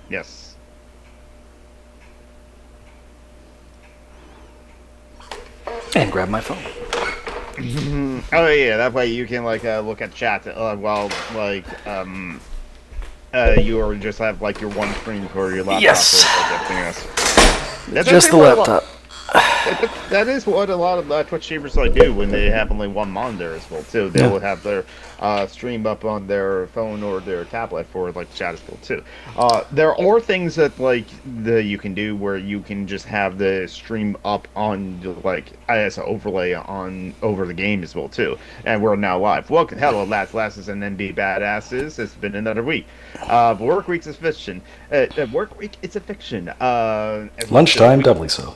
Yes. And grab my phone. Oh yeah, that way you can like look at chat while you or just have like your one screen for your laptop or Yes. like everything else. That's Just actually the what a lot. laptop. That is what a lot of Twitch streamers like do when they have only one monitor as well too. Yeah. They'll have their stream up on their phone or their tablet for like chat as well too. There are things that you can do where you can just have the stream up on like as an overlay on over the game as well too. And we're now live. Welcome, hello, lasses and NB badasses. It's been another week. Work week's a fiction. Work week it's a fiction. As well too. Lunchtime, doubly so.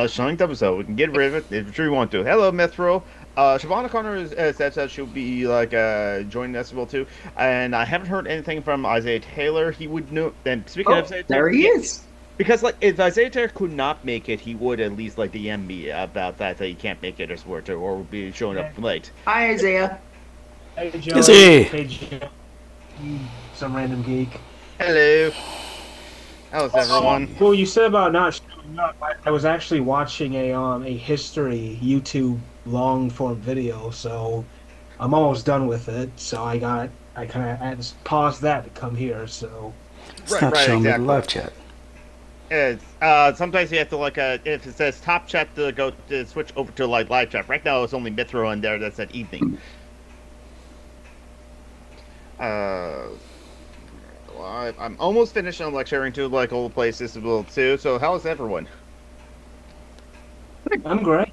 Showing episode. We can get rid of it if we want to. Hello, Mithro. Shavonna Connor says that she'll be joining us as well too. And I haven't heard anything from Isaiah Taylor. He would know. And speaking of Isaiah there Taylor, he is. because like if Isaiah Taylor could not make it, he would at least like DM me about that he can't make it as well too, or will be showing up late. Hi, Isaiah. Hey, Joey. Izzy. Hey, Joe. You some random geek. Hello. How's everyone? Well, you said about not showing up. I was actually watching a history YouTube long form video, so I'm almost done with it. So I kind of had to pause that to come here. So It's not showing me the exactly. live chat. It's, sometimes you have to if it says top chat to go to switch over to like live chat. Right now it's only Mithro in there that said evening. Well, I'm almost finished on lecturing to like old places as well too. So how's everyone? I'm great.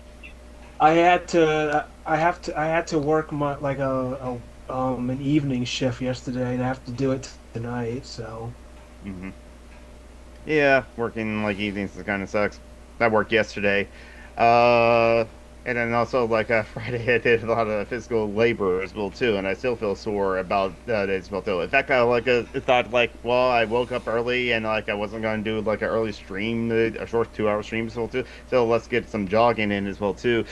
I had to work my an evening shift yesterday, and I have to do it tonight. So Mm-hmm. Yeah, working like evenings kind of sucks. I worked yesterday. And then also Friday I did a lot of physical labor as well too, and I still feel sore about that as well too. In fact, I thought well I woke up early and I wasn't going to do like an early stream, a short 2 hour stream as well too. So let's get some jogging in as well too.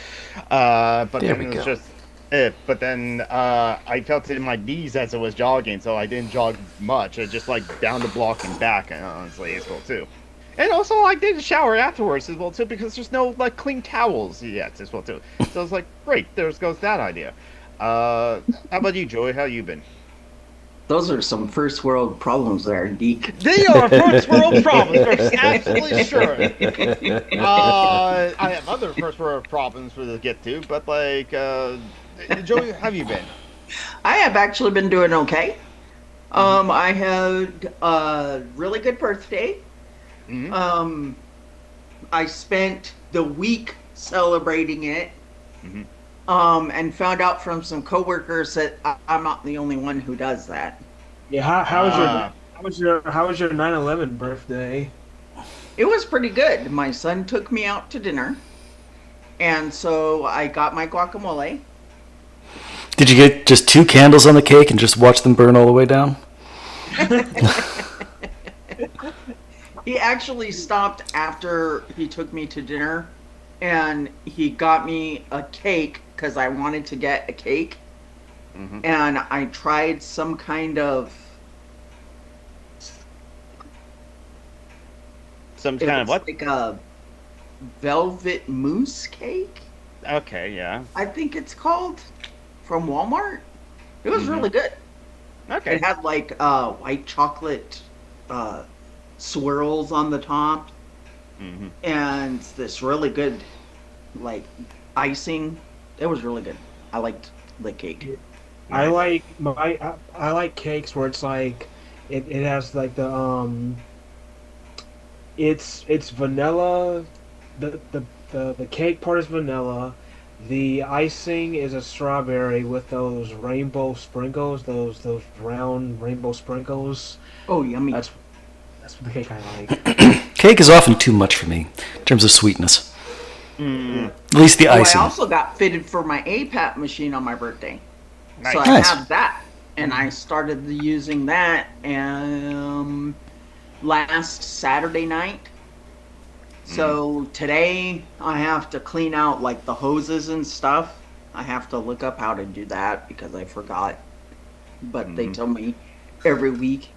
But There then we it was go. just. But then I felt it in my knees as I was jogging, so I didn't jog much. I just down the block and back, honestly, as well too. And also, I did shower afterwards as well too, because there's no clean towels yet as well too. So I was like, great, there goes that idea. How about you, Joey? How you been? Those are some first world problems there, geek. They are first world problems, for absolutely sure. I have other first world problems to get to, but Joey, how have you been? I have actually been doing okay. I had a really good birthday. Mm-hmm. I spent the week celebrating it. Mm-hmm. And found out from some coworkers that I'm not the only one who does that. yeah, how was your 9/11 birthday? It was pretty good. My son took me out to dinner, and so I got my guacamole. Did you get just 2 candles on the cake and just watch them burn all the way down? He actually stopped after he took me to dinner, and he got me a cake because I wanted to get a cake. Mm-hmm. And I tried some kind of Some kind of what? like a velvet mousse cake, Okay, yeah. I think it's called, from Walmart. It was Mhm. really good. Okay. It had white chocolate swirls on the top, Mm-hmm. and this really good icing. It was really good. I liked the cake. I like cakes where it's it has it's vanilla. The cake part is vanilla. The icing is a strawberry with those rainbow sprinkles, those round rainbow sprinkles. Oh, yummy. That's the cake I like. Cake is often too much for me in terms of sweetness. Mm. At least the Oh, I icing. also got fitted for my APAP machine on my birthday. Nice. So I Nice. have that. And I started using that last Saturday night. So today I have to clean out the hoses and stuff. I have to look up how to do that because I forgot. But they tell me every week.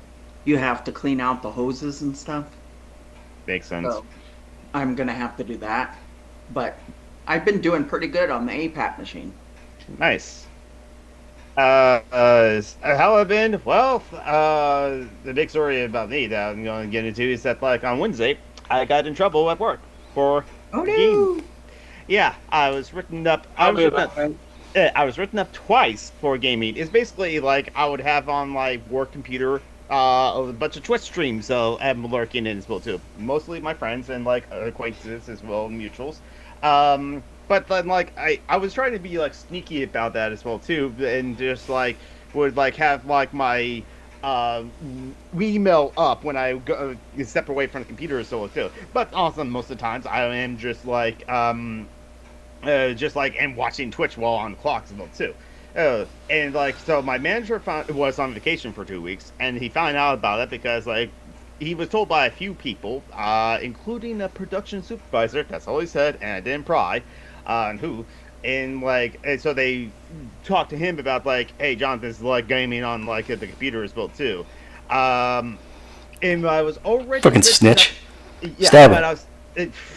you have to clean out the hoses and stuff. Makes sense. So I'm gonna have to do that. But I've been doing pretty good on the APAP machine. Nice. How I've been? Well, the big story about me that I'm going to get into is that, like, on Wednesday, I got in trouble at work for Oh the game. no! Yeah, I was written up. I'll be back. I was written up twice for gaming. It's basically like I would have on my work computer a bunch of Twitch streams, so I'm lurking in as well too. Mostly my friends and like acquaintances as well, mutuals. But then like I was trying to be like sneaky about that as well too, and just like would like have like my email up when I go, step away from the computer or so too. But also most of the times I am just like and watching Twitch while on the clock as well too. And like so my manager was on vacation for 2 weeks, and he found out about it because like he was told by a few people, including a production supervisor. That's all he said, and I didn't pry on who. And so they talked to him about like, hey, Jonathan's like gaming on like the computer as well too. And I was already Fucking snitch. Yeah, Stab but him. I was.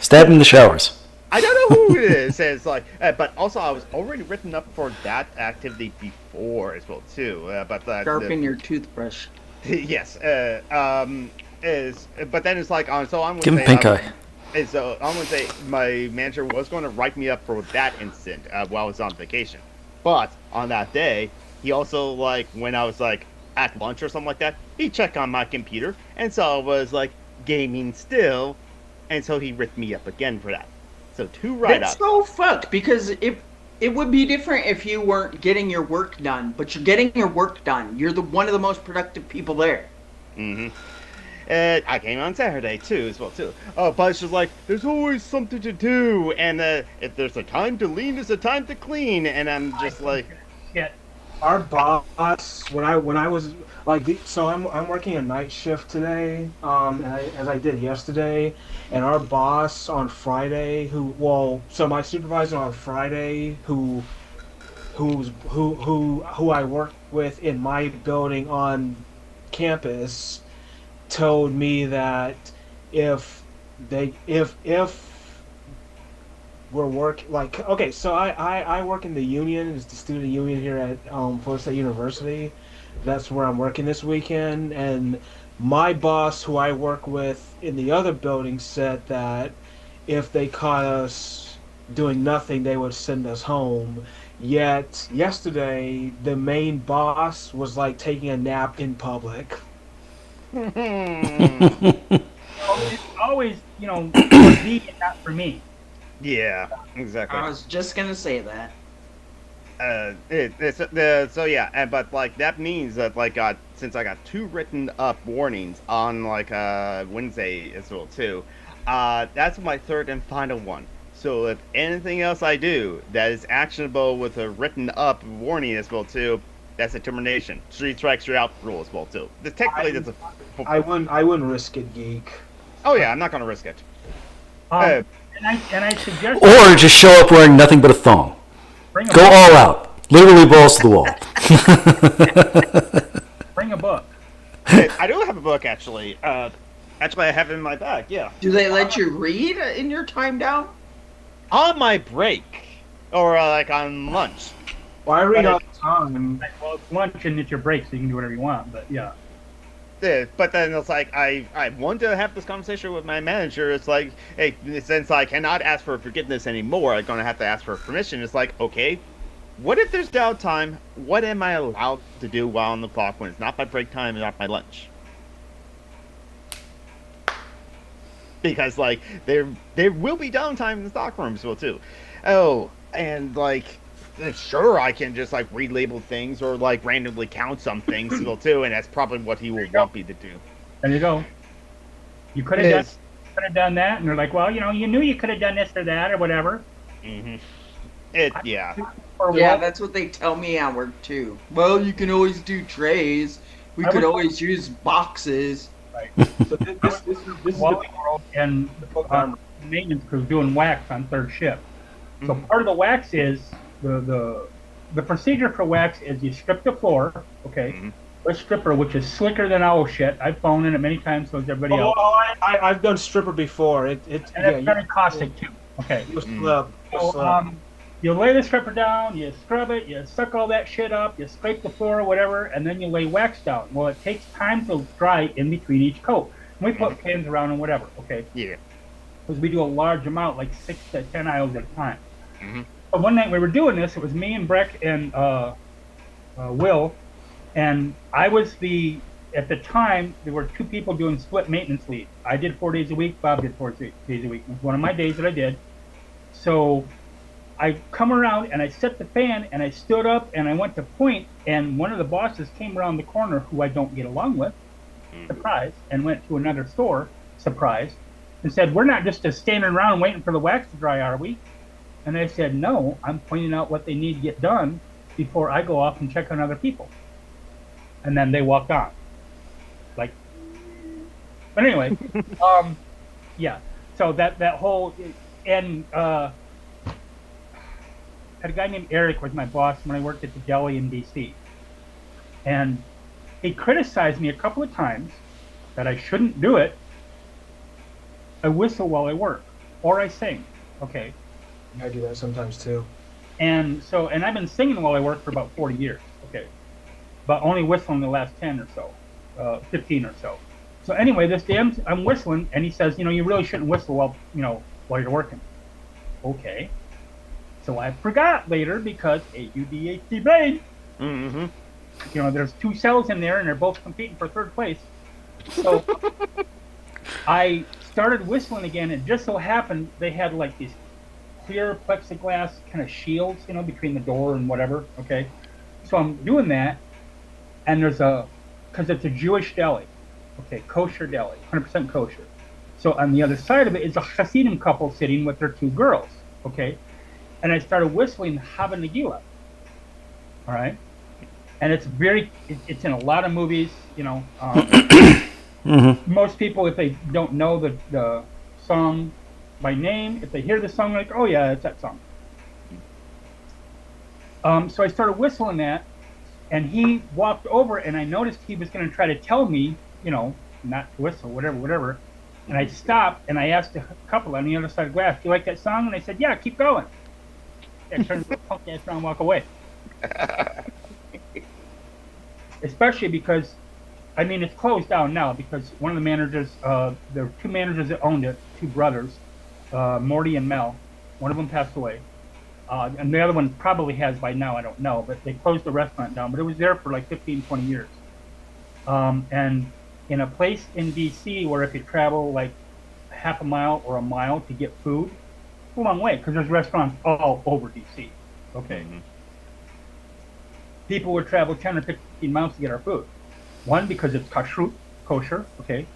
Stab him in the showers. I don't know who it is. It's like, but also I was already written up for that activity before as well too. Sharpen your toothbrush. Yes. But then it's like, so I'm Give him pink eye. And so I'm gonna say my manager was going to write me up for that incident while I was on vacation. But on that day, he also like when I was like at lunch or something like that, he checked on my computer and saw I was like gaming still, and so he ripped me up again for that. So 2 write-ups. That's so fucked because it would be different if you weren't getting your work done, but you're getting your work done. You're one of the most productive people there. Mm-hmm. I came on Saturday too, as well too. Oh, but it's just like there's always something to do, and if there's a time to lean, there's a time to clean, and I'm just like, Yeah. Our boss, when I was like, so I'm working a night shift today, as I did yesterday, and our boss on Friday, so my supervisor on Friday, who I work with in my building on campus, told me that if we're okay, so I work in the union, it's the student union here at Florida State University. That's where I'm working this weekend, and my boss, who I work with in the other building, said that if they caught us doing nothing, they would send us home. Yet yesterday, the main boss was like taking a nap in public. It's always, for thee and not for me. yeah, exactly. I was just gonna say that. So yeah, but like that means that like since I got 2 written up warnings on like Wednesday as well too, that's my 3rd and final one. So if anything else I do that is actionable with a written up warning as well too, that's a termination. 3 strikes you're out rule as well too. Technically that's a. I wouldn't risk it, geek. Oh yeah, I'm not gonna risk it. And I suggest Or just show up wearing nothing but a thong. bring a Go book. all out. Literally balls to the wall. Bring a book. I do have a book actually. Actually, I have it in my bag. Yeah. Do they let you read in your time down? On my break, or like on lunch. Well, I read all the time. Well, it's lunch and it's your break, so you can do whatever you want. But yeah. But then it's like I want to have this conversation with my manager. It's like, hey, since I cannot ask for forgiveness anymore, I'm gonna have to ask for permission. It's like, okay, what if there's downtime? What am I allowed to do while on the clock when it's not my break time and not my lunch? Because like there will be downtime in the stock room as well too. Oh, and like sure I can just like relabel things or like randomly count some things as well too, and that's probably what he will want me to do. There you go. You could have done that, and they're like, well, you knew you could have done this or that or whatever. Mm-hmm. Yeah. Or Yeah, what? that's what they tell me at work too. Well, you can always do trays. We I could would- always use boxes. So this is Wally World and maintenance crew doing wax on 3rd shift. So part of the wax is the procedure for wax is you strip the floor, okay, a stripper, which is slicker than owl shit. I've flown in it many times, so has everybody Oh, else. I've done stripper before. And Yeah, it's very caustic too. Okay. you slip. So you lay the stripper down, you scrub it, you suck all that shit up, you scrape the floor or whatever, and then you lay wax down. Well, it takes time to dry in between each coat. And we put pins around and whatever, okay? Yeah. Because we do a large amount, like 6 to 10 aisles at a time. But one night we were doing this, it was me and Breck and Will, and I was at the time, there were 2 people doing split maintenance lead. I did 4 days a week, Bob did 4 days a week. It was one of my days that I did. So I come around and I set the fan and I stood up and I went to point, and one of the bosses came around the corner who I don't get along with, surprise, and went to another store, surprise, and said, "We're not just standing around waiting for the wax to dry, are we?" And I said, "No, I'm pointing out what they need to get done before I go off and check on other people." And then they walked on. Like, but anyway, yeah. So that whole, and had a guy named Eric was my boss when I worked at the deli in DC. And he criticized me a couple of times that I shouldn't do it. I whistle while I work, or I sing. Okay. I do that sometimes too. And so, and I've been singing while I work for about 40 years. Okay. But only whistling the last 10 or so, 15 or so. So anyway, this damn, I'm whistling, and he says, you really shouldn't whistle while you're working. Okay. So I forgot later because ADHD brain. There's 2 cells in there, and they're both competing for 3rd place. So I started whistling again, and just so happened they had like these clear plexiglass kind of shields, between the door and whatever. Okay. So I'm doing that, and because it's a Jewish deli, okay, kosher deli, 100% kosher. So on the other side of it is a Hasidim couple sitting with their 2 girls, okay? And I started whistling Hava Nagila, all right? And it's in a lot of movies, Most people, if they don't know the song by name, if they hear the song, like, oh yeah, it's that song. So I started whistling that, and he walked over, and I noticed he was going to try to tell me, not to whistle, whatever. And I stopped, and I asked a couple on the other side of the glass, "Do you like that song?" And they said, "Yeah, keep going." I turned the punk ass around and walk away. Especially because, it's closed down now because one of the managers, there were 2 managers that owned it, 2 brothers, Morty and Mel. One of them passed away. And the other one probably has by now, I don't know, but they closed the restaurant down. But it was there for like 15, 20 years. And in a place in DC where if you travel like half a mile or a mile to get food, it's a long way because there's restaurants all over DC. Okay. People would travel 10 or 15 miles to get our food. One, because it's kosher, okay,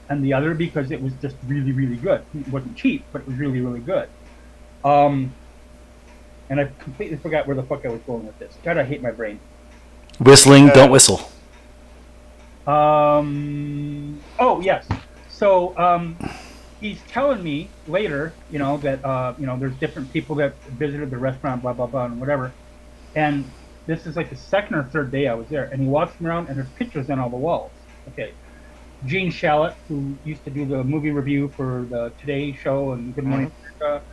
and the other because it was just really, really good. It wasn't cheap, but it was really, really good. And I completely forgot where the fuck I was going with this. God, I hate my brain. Whistling, don't whistle. Oh, yes. So he's telling me later, that, there's different people that visited the restaurant, blah, blah, blah, and whatever. And this is like the 2nd or 3rd day I was there. And he walks me around, and there's pictures on all the walls. Okay. Gene Shalit, who used to do the movie review for the Today Show and Good Morning America,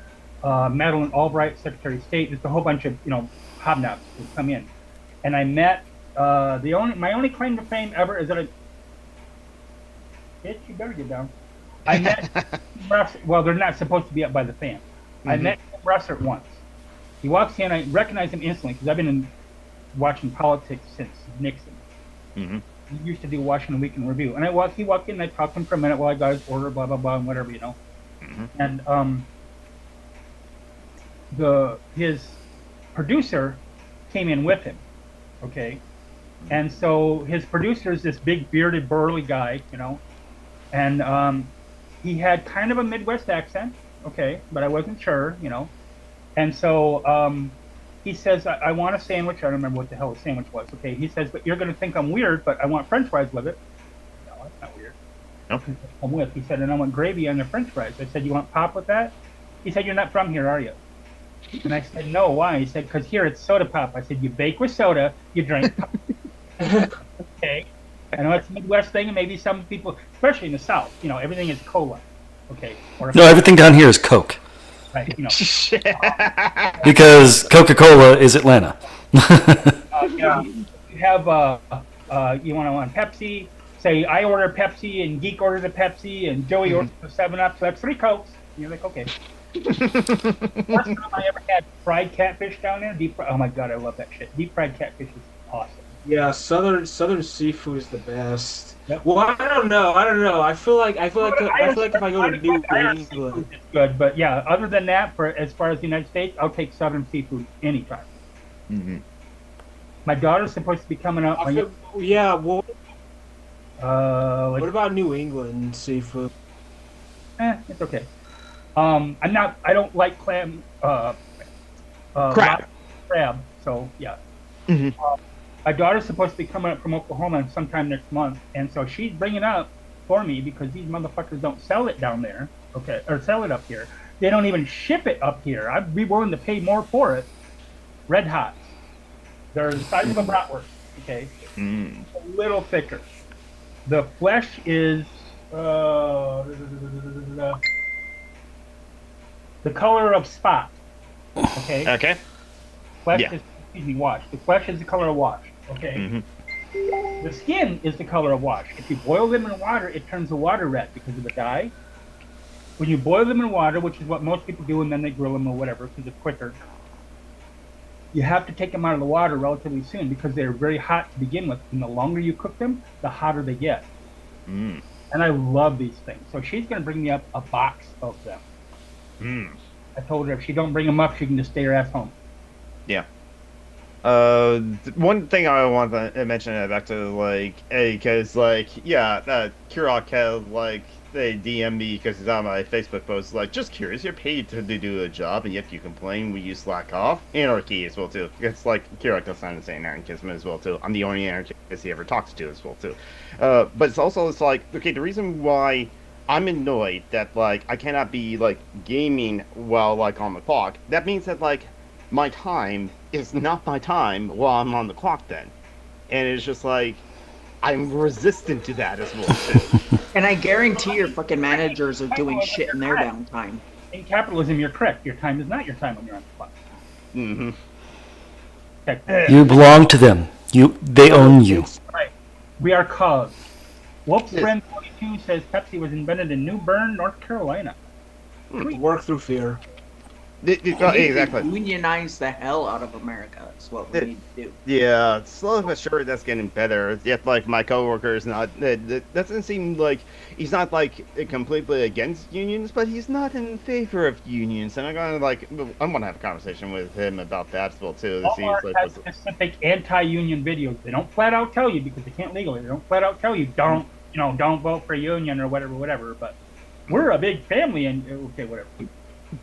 Madeleine Albright, Secretary of State, just a whole bunch of, hobnobs who come in. And I met, my only claim to fame ever is that bitch, you better get down. I met, well, they're not supposed to be up by the fan. I met Russert once. He walks in, I recognize him instantly because I've been watching politics since Nixon. He used to do Washington Week in Review. And he walked in and I talked to him for a minute while I got his order, blah, blah, blah, and whatever, And his producer came in with him, okay? And so his producer is this big bearded burly guy, and he had kind of a Midwest accent, okay, but I wasn't sure, And so he says, I want a sandwich. I don't remember what the hell a sandwich was, okay? He says, but you're going to think I'm weird, but I want French fries with it. No, that's not weird. Okay. I'm with. He said, and I want gravy on the French fries. I said, you want pop with that? He said, you're not from here, are you? And I said, no, why? He said, because here it's soda pop. I said, you bake with soda, you drink pop. Okay, I know it's a Midwest thing, and maybe some people, especially in the South, everything is cola. Okay, or No, everything down here is Coke right, because Coca-Cola is Atlanta. you have you want Pepsi. Say I order Pepsi, and Geek orders a Pepsi, and Joey orders a 7-Up. So that's 3 Cokes. And you're like, okay. First time I ever had fried catfish down there. Oh my god, I love that shit. Deep fried catfish is awesome. Yeah, southern seafood is the best. Yep. Well, I don't know. I feel like if I go to New England, It's good, but yeah, other than that, as far as the United States, I'll take southern seafood anytime. Mm-hmm. My daughter's supposed to be coming up. yeah. Well, Like, what about New England seafood? It's okay. I don't like clam. Crab. Crab. So yeah. Mm-hmm. My daughter's supposed to be coming up from Oklahoma sometime next month, and so she's bringing up for me because these motherfuckers don't sell it down there, okay, or sell it up here. They don't even ship it up here. I'd be willing to pay more for it. Red Hots. They're the size of a bratwurst, okay? Mm. A little thicker. The flesh is the color of spot, okay? Okay. Flesh Yeah. is, wash. The flesh is the color of wash, okay? Mm-hmm. The skin is the color of wash. If you boil them in water, it turns the water red because of the dye. When you boil them in water, which is what most people do, and then they grill them or whatever because it's quicker, you have to take them out of the water relatively soon because they're very hot to begin with. And the longer you cook them, the hotter they get. Mm. And I love these things. So she's going to bring me up a box of them. Mm. I told her if she don't bring them up, she can just stay her ass home. Yeah. One thing I want to mention back to because Kirok had they DM me because it's on my Facebook post. Just curious, you're paid to do a job and yet you complain when you slack off. Anarchy as well too. It's Kirok does not say anarchism as well too. I'm the only anarchist he ever talks to as well too. But it's also okay. The reason why I'm annoyed that I cannot be gaming while on the clock. That means that my time is not my time while I'm on the clock then. And it's just I'm resistant to that as well too. And I guarantee your fucking managers are doing shit in their downtime. In capitalism, you're correct. Your time is not your time when you're on the clock. Mm-hmm. Okay. You belong to them. They own you. Right. We are cogs. Wolf's Yes. Friend 22 says Pepsi was invented in New Bern, North Carolina. Work through fear. Exactly. Unionize the hell out of America is what we need to do. Yeah, slowly but sure that's getting better. Yet, my coworker is not. That doesn't seem like he's not completely against unions, but he's not in favor of unions. And I'm gonna I'm gonna have a conversation with him about that as well too. To see Walmart has specific anti-union videos. They don't flat out tell you because they can't legally. They don't flat out tell you don't vote for a union or whatever. But we're a big family, and okay, whatever.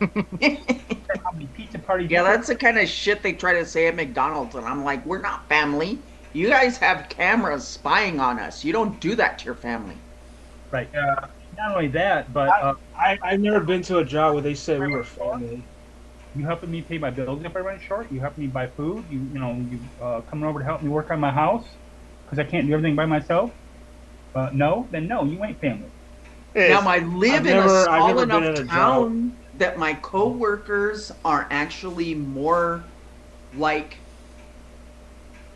How many pizza parties? Yeah, that's the kind of shit they try to say at McDonald's, and I'm like, we're not family. You guys have cameras spying on us. You don't do that to your family. Right. Not only that, but I've never been to a job where they said we were family. you helping me pay my bills if I run short. You helping me buy food. You coming over to help me work on my house because I can't do everything by myself. No, then no, you ain't family. Now, I live in a small I've never been enough in a town that my coworkers are actually more like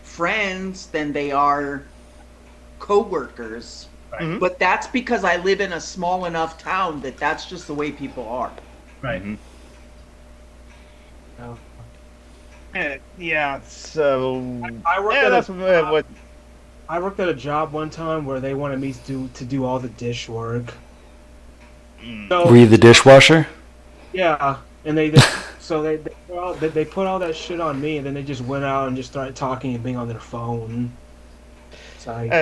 friends than they are coworkers. Right. Mhm. But that's because I live in a small enough town that that's just the way people are. Right. Mhm. No. Yeah. So I worked yeah, at that's a, what. I worked at a job one time where they wanted me to do all the dish work. So, Were you the dishwasher? yeah, and they put all that shit on me, and then they just went out and just started talking and being on their phone. It's like,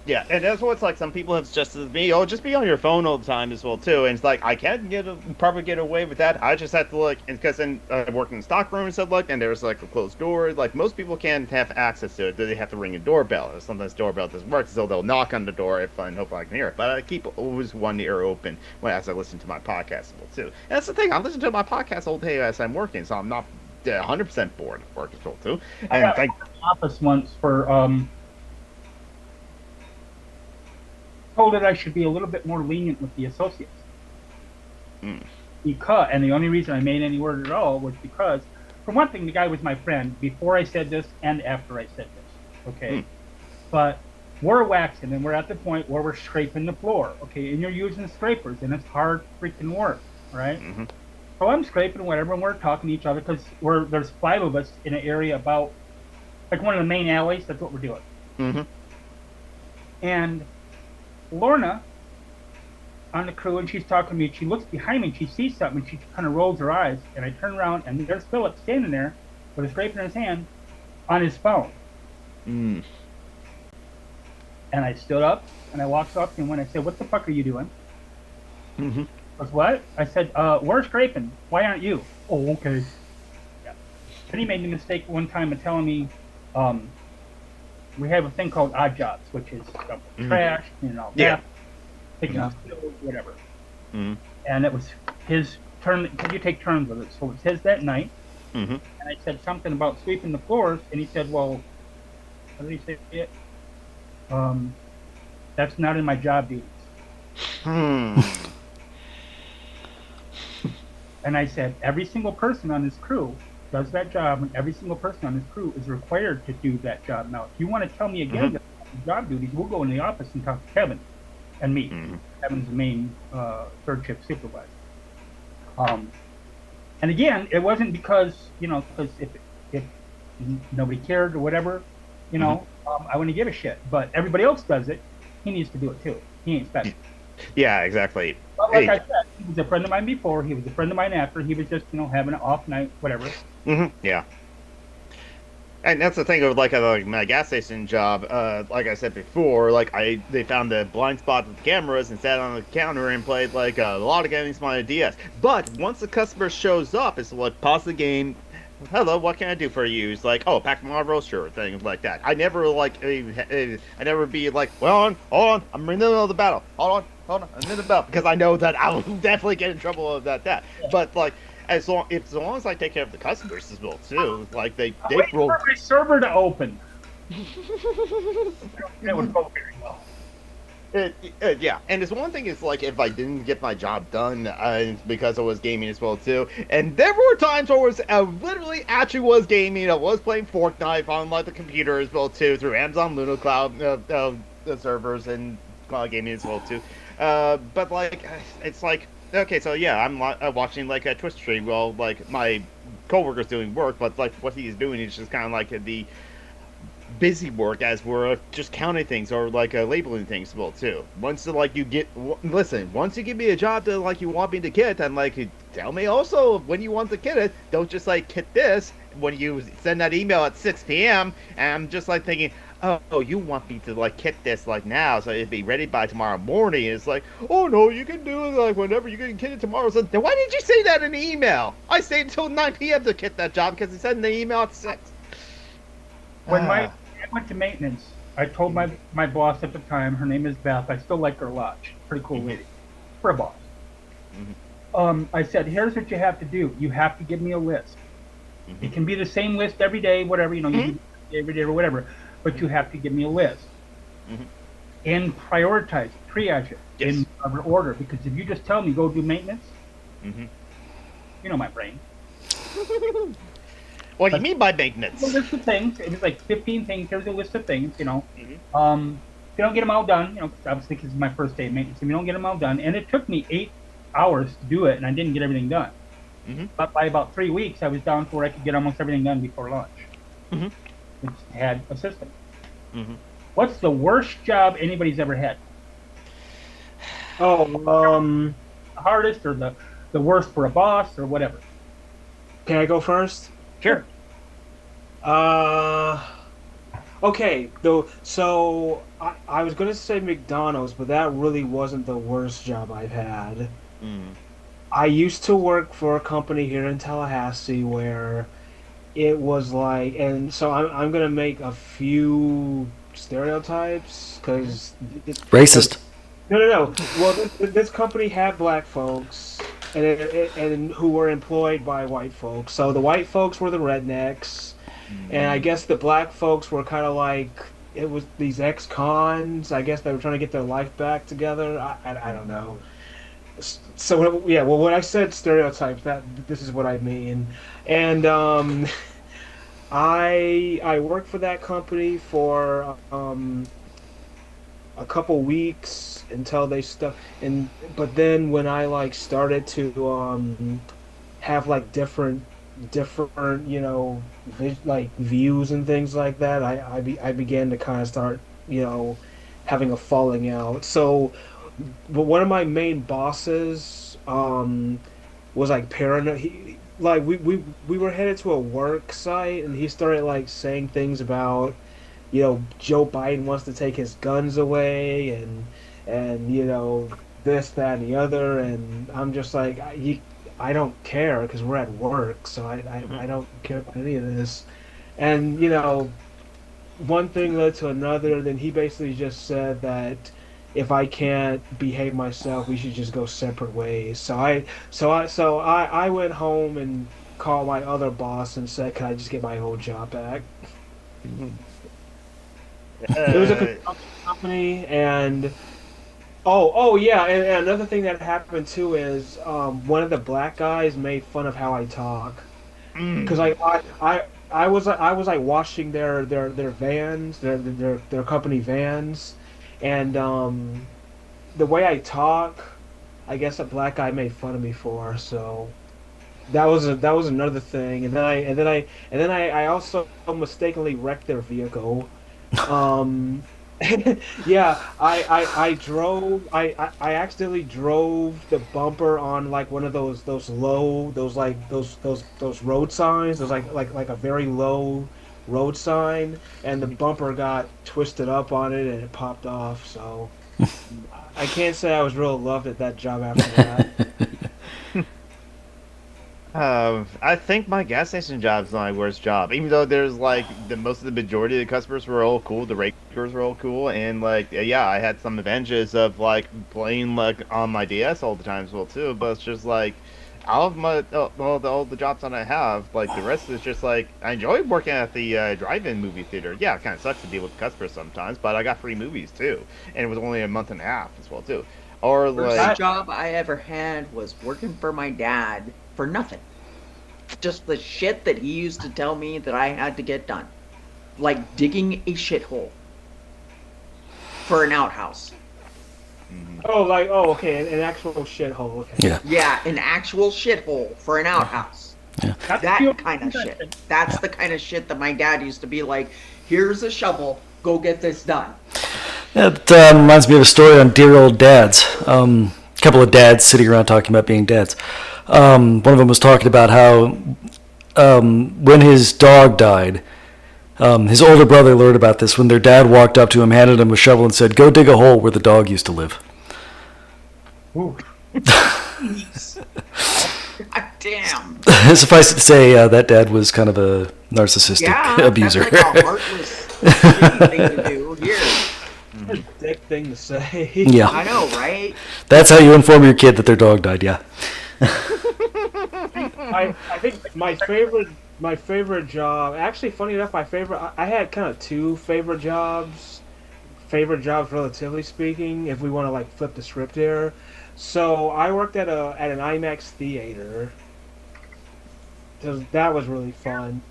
Yeah, and that's what's some people have suggested to me. Oh, just be on your phone all the time as well too. And it's I can probably get away with that. I just have to because then I worked in the stockroom and stuff and there's a closed door. Most people can't have access to it. They have to ring a doorbell. Or sometimes doorbell doesn't work, so they'll knock on the door if I hope I can hear it. But I keep always one ear open as I listen to my podcast as well too. And that's the thing. I'm listening to my podcast all day as I'm working, so I'm not 100% bored of work as well too. I And got thank in the office once for told that I should be a little bit more lenient with the associates. Because, and the only reason I made any word at all was because, for one thing, the guy was my friend before I said this and after I said this. Okay, but we're waxing and we're at the point where we're scraping the floor. Okay, and you're using scrapers and it's hard freaking work, right? So I'm scraping whatever, and we're talking to each other because there's 5 of us in an area about like one of the main alleys. That's what we're doing. And Lorna on the crew, and she's talking to me. She looks behind me and she sees something and she kind of rolls her eyes, and I turn around and there's Philip standing there with a scraper in his hand on his phone. And I stood up and I walked up to him and I said, "What the fuck are you doing?" He goes, "What?" I said, "We're scraping. Why aren't you?" "Oh, okay." Yeah. Then he made the mistake one time of telling me we have a thing called odd jobs, which is trash, that, picking up pills, whatever. And it was his turn, because you take turns with it. So it was his that night. And I said something about sweeping the floors, and he said, "Well," how did he say it? "That's not in my job duties." And I said, every single person on this crew does that job, and every single person on this crew is required to do that job. Now, if you want to tell me again that job duties, we'll go in the office and talk to Kevin and me. Kevin's the main third shift supervisor. And again, it wasn't because, because if nobody cared or whatever, I wouldn't give a shit. But everybody else does it. He needs to do it too. He ain't special. Yeah, exactly. But like I said, he was a friend of mine before. He was a friend of mine after. He was just, having an off night, whatever. Yeah. And that's the thing of like my gas station job. Like I said before, they found the blind spot with the cameras and sat on the counter and played like a lot of games on my DS. But once the customer shows up, it's like pause the game. "Hello, what can I do for you?" It's like, "Oh, pack my roaster," or things like that. I never I never be like, "Well, hold on, I'm in the middle of the battle. Hold on, I'm in the battle," because I know that I will definitely get in trouble with that. But like, as long as I take care of the customers as well too, like they Wait roll. for my server to open. That would go very well. Yeah, and it's one thing is like if I didn't get my job done, it's because I was gaming as well too. And there were times where I literally actually was gaming. I was playing Fortnite on like the computer as well too through Amazon Luna Cloud the servers and cloud gaming as well too. But like it's like okay, so yeah, I'm watching like a Twitch stream while like my coworker's doing work, but like what he's doing is just kind of like the busy work as we're just counting things or like labeling things as well too. Once once you give me a job that like you want me to get, then like tell me also when you want to get it. Don't just like get this when you send that email at 6 p.m. and I'm just like thinking, oh, you want me to like get this like now so it'd be ready by tomorrow morning. It's like, oh no, you can do it like whenever you can get it tomorrow. So then why did you say that in the email? I stayed until 9 p.m. to get that job because he said in the email at 6. When I went to maintenance, I told my boss at the time, her name is Beth, I still like her a lot. She's a pretty cool lady. For a boss. I said, here's what you have to do. You have to give me a list. It can be the same list every day, whatever, you do every day or whatever, but you have to give me a list. And prioritize it, triage it in whatever order, because if you just tell me go do maintenance, you know my brain. What do you mean by maintenance? A list of things. It was like 15 things. Here's a list of things, If you don't get them all done, obviously because it's my first day of maintenance, if you don't get them all done, and it took me 8 hours to do it, and I didn't get everything done. But by about 3 weeks, I was down to where I could get almost everything done before lunch. Which had a system. What's the worst job anybody's ever had? Oh, The hardest or the worst for a boss or whatever? can I go first? Sure. Okay, so I was gonna say McDonald's, but that really wasn't the worst job I've had. I used to work for a company here in Tallahassee where it was like, and so I'm gonna make a few stereotypes because Racist. No. Well, this company had black folks, and who were employed by white folks. So the white folks were the rednecks, and I guess the black folks were kind of like it was these ex-cons. I guess they were trying to get their life back together. I don't know. So yeah, well, when I said stereotypes, that this is what I mean, and I worked for that company for a couple weeks until they stuck and but then when I like started to have like different like views and things like that, I began to kind of start having a falling out. So but one of my main bosses was like paranoid. He like we were headed to a work site and he started like saying things about Joe Biden wants to take his guns away and this, that, and the other, and I'm just like I don't care because we're at work, so I don't care about any of this, and one thing led to another. Then he basically just said that if I can't behave myself, we should just go separate ways. So I went home and called my other boss and said, "Can I just get my old job back?" It was a construction company, and oh yeah, and another thing that happened too is one of the black guys made fun of how I talk because I was like washing their vans, their company vans, and the way I talk, I guess a black guy made fun of me for. So that was another thing, and then I also mistakenly wrecked their vehicle. Um, yeah, I accidentally drove the bumper on like one of those low those road signs. There's like a very low road sign, and the bumper got twisted up on it and it popped off. So I can't say I was real loved at that job after that. I think my gas station job's my worst job. Even though there's like the most of the majority of the customers were all cool, the rakers were all cool, and like yeah, I had some advantages of like playing like on my DS all the time as well too. But it's just like all of my all the jobs that I have, like the rest is just like I enjoy working at the drive-in movie theater. Yeah, it kind of sucks to deal with customers sometimes, but I got free movies too, and it was only a month and a half as well too. Or First like job I ever had was working for my dad for nothing. Just the shit that he used to tell me that I had to get done. Like digging a shithole for an outhouse. Okay, an actual shithole. Okay. Yeah. Yeah, an actual shithole for an outhouse. That's That the- kind of shit. That's the kind of shit that my dad used to be like, here's a shovel, go get this done. That reminds me of a story on Dear Old Dads. A couple of dads sitting around talking about being dads. One of them was talking about how when his dog died, his older brother learned about this when their dad walked up to him, handed him a shovel, and said, "Go dig a hole where the dog used to live." Ooh. God damn. Suffice it to say, that dad was kind of a narcissistic Yeah, abuser. that's like a heartless shitty thing to do. Here, That's a dick thing to say. Yeah. I know, right? That's how you inform your kid that their dog died, yeah. I think my favorite job. Actually, funny enough, I had kind of two favorite jobs. Favorite jobs, relatively speaking, if we want to like flip the script here. So I worked at an IMAX theater. So that was really fun.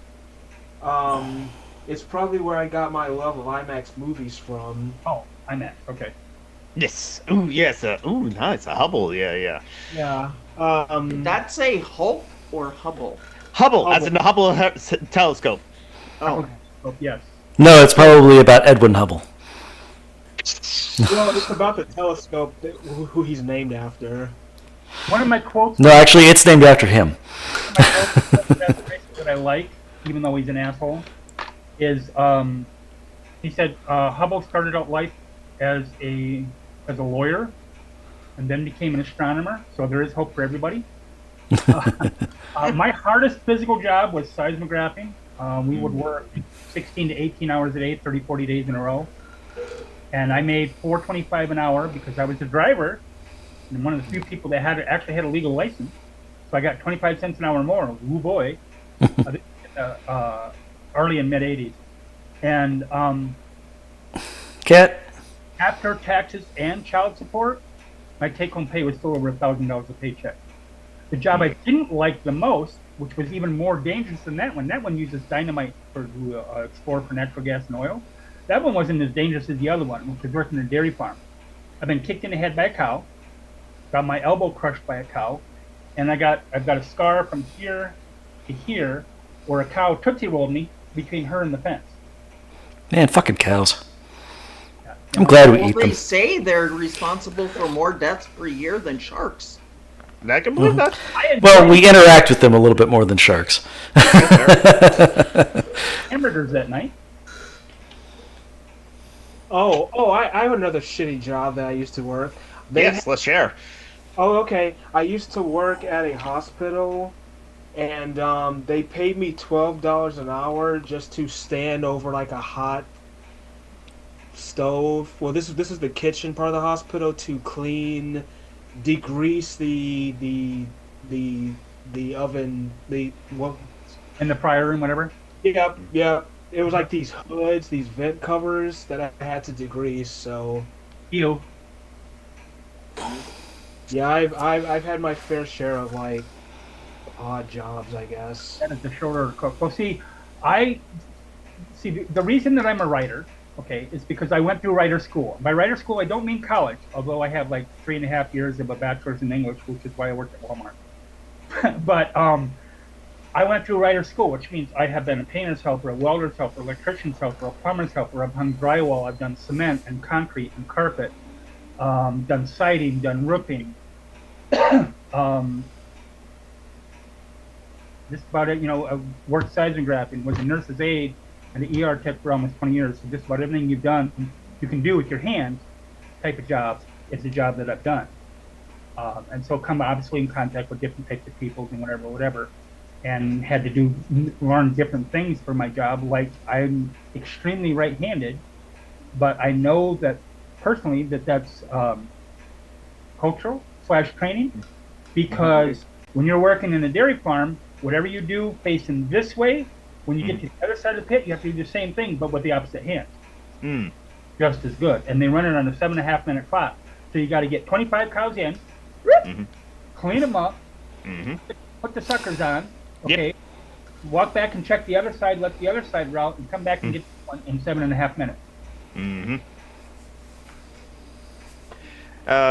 It's probably where I got my love of IMAX movies from. Oh, I'm at. Okay. yes, ooh yes, ooh nice, a Hubble, yeah. Yeah. Did that say Hulk or Hubble? Hubble, as in the Hubble telescope. Oh, Oh, yes. No, it's probably about Edwin Hubble. Well, it's about the telescope who he's named after. One of my quotes. No, actually, it's named after him. That I like, even though he's an asshole, is he said Hubble started out life as a lawyer, and then became an astronomer. So there is hope for everybody. My hardest physical job was seismographing. We would work 16 to 18 hours a day, 30, 40 days in a row. And I made $4.25 an hour because I was the driver, and one of the few people that actually had a legal license. So I got 25 cents an hour more. Woo boy! Early and mid '80s, and Cat. after taxes and child support, my take-home pay was still over $1,000 a paycheck. The job I didn't like the most, which was even more dangerous than that one uses dynamite to explore for natural gas and oil. That one wasn't as dangerous as the other one, which was working in a dairy farm. I've been kicked in the head by a cow, got my elbow crushed by a cow, and I've got a scar from here to here where a cow tootsie rolled me between her and the fence. Man, fucking cows. I'm glad we Well, eat they them. say they're responsible for more deaths per year than sharks. I can believe that. Well, we interact with them a little bit more than sharks. Hamburgers that night. I have another shitty job that I used to work. Yes, let's share. Oh, okay. I used to work at a hospital, and they paid me $12 an hour just to stand over like a hot stove. Well, this is the kitchen part of the hospital to clean, degrease the oven. In the fryer room, whatever. Yep. It was like these hoods, these vent covers that I had to degrease. So Ew. yeah, I've had my fair share of like odd jobs, I guess. That is the shorter cook. Well, see, the reason that I'm a writer, okay, is because I went through writer school. By writer school, I don't mean college, although I have like 3.5 years of a bachelor's in English, which is why I worked at Walmart. But I went through writer school, which means I have been a painter's helper, a welder's helper, electrician's helper, a plumber's helper. I've done drywall, I've done cement and concrete and carpet, done siding, done roofing. Just about it, I worked seismographing, was a nurse's aide and an ER tech for almost 20 years. So just about everything you've done, you can do with your hands, type of jobs, is a job that I've done. And so come obviously in contact with different types of people and whatever, and had to learn different things for my job. Like I'm extremely right-handed, but I know that personally that's cultural / training, because when you're working in a dairy farm, whatever you do facing this way, when you get to the other side of the pit, you have to do the same thing, but with the opposite hand. Just as good. And they run it on a 7.5-minute clock. So you got to get 25 cows in, clean them up, put the suckers on, okay, walk back and check the other side, let the other side route, and come back and get one in 7.5 minutes.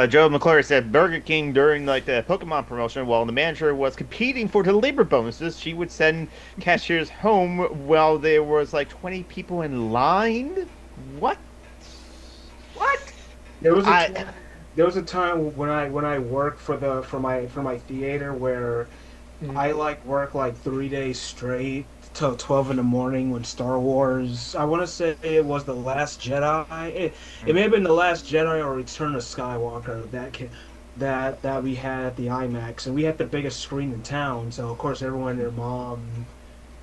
Joe McClure said Burger King during like the Pokemon promotion, while the manager was competing for the labor bonuses, she would send cashiers home while there was like 20 people in line. What? There was a time when I worked for my theater where I worked like 3 days straight till 12 in the morning when Star Wars. I want to say it was The Last Jedi. It may have been The Last Jedi or Return of Skywalker that we had at the IMAX, and we had the biggest screen in town. So of course everyone and their mom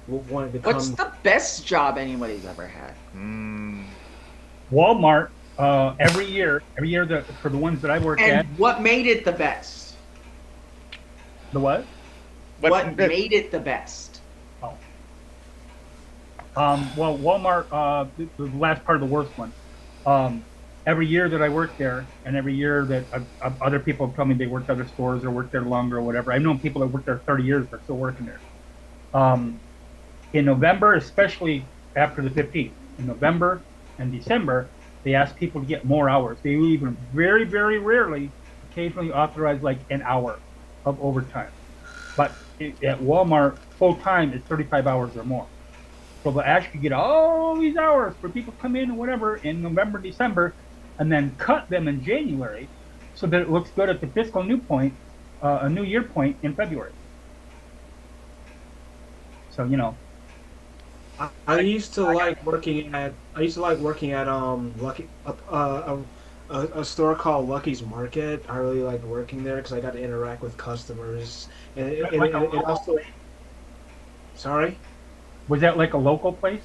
wanted to come. What's the best job anybody's ever had? Walmart, every year for the ones that I worked at. And what made it the best? The what? What made it the best? Well, Walmart, the last part of the worst one. Every year that I worked there, and every year that other people have told me they worked other stores or worked there longer or whatever. I've known people that worked there 30 years but still working there. In November, especially after the 15th, in November and December, they ask people to get more hours. They even very, very rarely, occasionally authorize like an hour of overtime. But at Walmart, full time is 35 hours or more. So they'll actually get all these hours for people to come in or whatever in November, December, and then cut them in January so that it looks good at the fiscal new point, a new year point in February. So, I used to like working at Lucky a store called Lucky's Market. I really liked working there because I got to interact with customers, and it also. Sorry. Was that like a local place?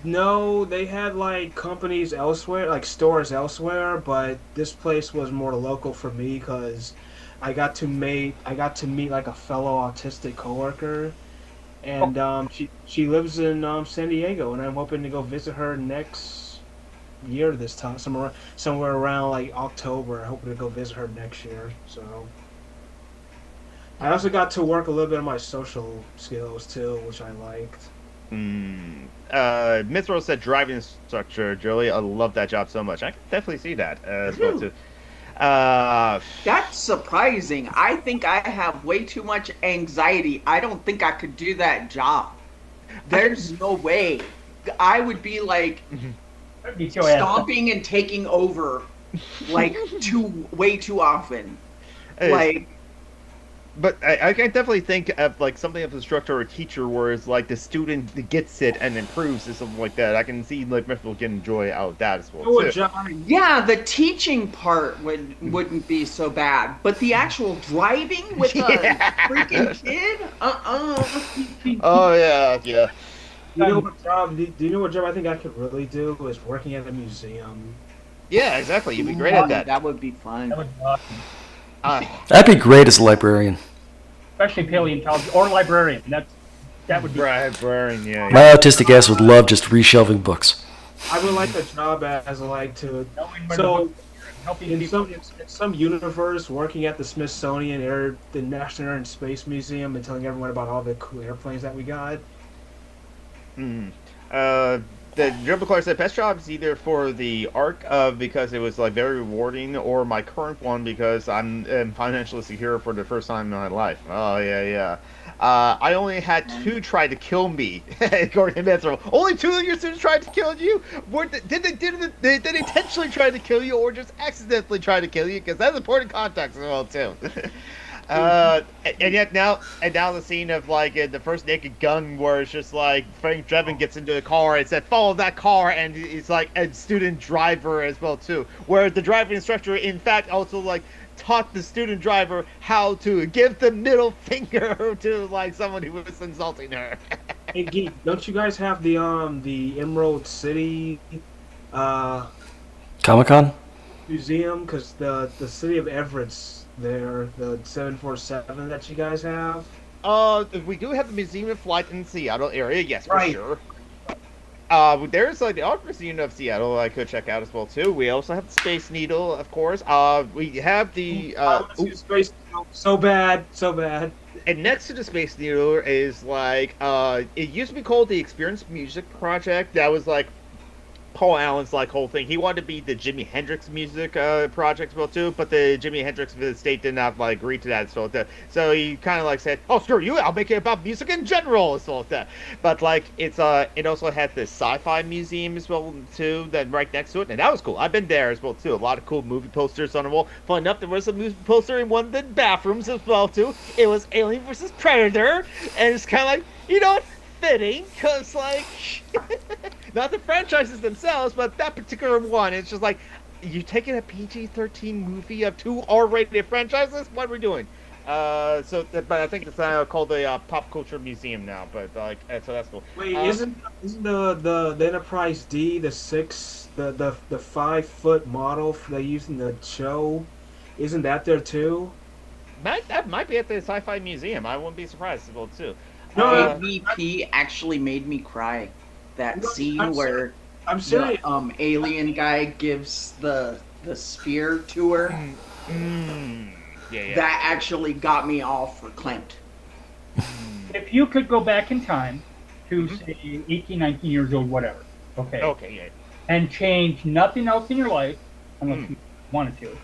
No, they had like companies elsewhere, like stores elsewhere, but this place was more local for me because I got to meet like a fellow autistic coworker, and she lives in San Diego, and I'm hoping to go visit her next year this time, somewhere around like October. I'm hoping to go visit her next year. So I also got to work a little bit on my social skills too, which I liked. Mithro said driving instructor, Joey. I love that job so much. I can definitely see that as well too. That's surprising. I think I have way too much anxiety. I don't think I could do that job. There's no way. I would be like Beat your ass. stomping and taking over like way too often. It is. Like But I can definitely think of like something of a instructor or a teacher where it's like the student gets it and improves or something like that. I can see like Mithro getting joy out of that as well Oh, too. John, yeah, the teaching part wouldn't be so bad, but the actual driving with Yeah. a freaking kid, Oh yeah, yeah. you know what job? Do you know what job I think I could really do is working at a museum. Yeah, exactly. You'd be great at that. That would be fun. That would be awesome. That'd be great as a librarian. Especially paleontology or librarian. That would be. Librarian, yeah. My autistic ass would love just reshelving books. I would like a job as like to Knowing where the so books are and helping in people. some universe working at the Smithsonian the National Air and Space Museum and telling everyone about all the cool airplanes that we got. Mm. The Dribble Clark said best job is either for the arc of because it was like very rewarding, or my current one because I'm financially secure for the first time in my life. Oh yeah, yeah. I only had two try to kill me, according to Mithro. Only two of your students tried to kill you. Did they intentionally try to kill you, or just accidentally try to kill you? Because that's important context as well too. And now the scene of like the first Naked Gun, where it's just like Frank Drebin gets into a car and said follow that car, and it's like a student driver as well too, where the driving instructor in fact also like taught the student driver how to give the middle finger to like someone who was insulting her. Hey, Geek, don't you guys have the Emerald City Comic-Con? museum? Because the city of Everett's there, the 747 that you guys have. We do have the Museum of Flight in the Seattle area, yes, for Right. sure. There's like the Art Museum of Seattle I could check out as well too. We also have the Space Needle, of course. We have the Space so bad, so bad. and next to the Space Needle is like it used to be called the Experience Music Project. That was like Paul Allen's like whole thing. He wanted to be the Jimi Hendrix music project as well too, but the Jimi Hendrix state did not like agree to that. So he kind of like said, "Oh, screw you! I'll make it about music in general." As well as that. But like it also had the Sci-Fi Museum as well too, that right next to it, and that was cool. I've been there as well too. A lot of cool movie posters on the wall. Fun enough, there was a movie poster in one of the bathrooms as well too. It was Alien versus Predator, and it's kind of like fitting, because like not the franchises themselves, but that particular one, it's just like you taking a PG-13 movie of two R-rated franchises. What are we doing? But I think it's called the Pop Culture Museum now. But like, so that's cool. Wait, isn't the Enterprise D the 5-foot model they used in the show? Isn't that there too? That might be at the Sci-Fi Museum. I wouldn't be surprised as well too. No, AVP actually made me cry. That No, scene I'm where I'm serious. the alien guy gives the spear to her. Yeah. That actually got me all verklempt. If you could go back in time to say 18, 19 years old, whatever, okay, Okay, yeah. and change nothing else in your life, unless you wanted to,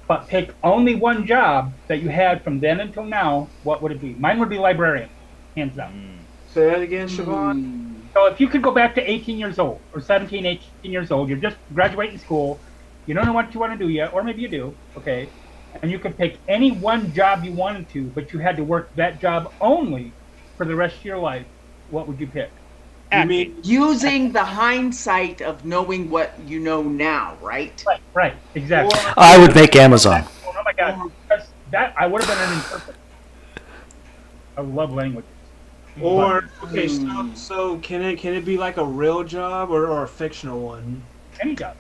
but pick only one job that you had from then until now, what would it be? Mine would be librarian, hands down. Say that again, Siobhan. So if you could go back to 18 years old, or 17, 18 years old, you're just graduating school, you don't know what you want to do yet, or maybe you do, okay, and you could pick any one job you wanted to, but you had to work that job only for the rest of your life, what would you pick? You mean Using the hindsight of knowing what you know now, right? Right, exactly. I would make Amazon. Oh my God, that I would have been an interpreter. I love languages. Or okay, Hmm. so can it be like a real job or a fictional one? Any job.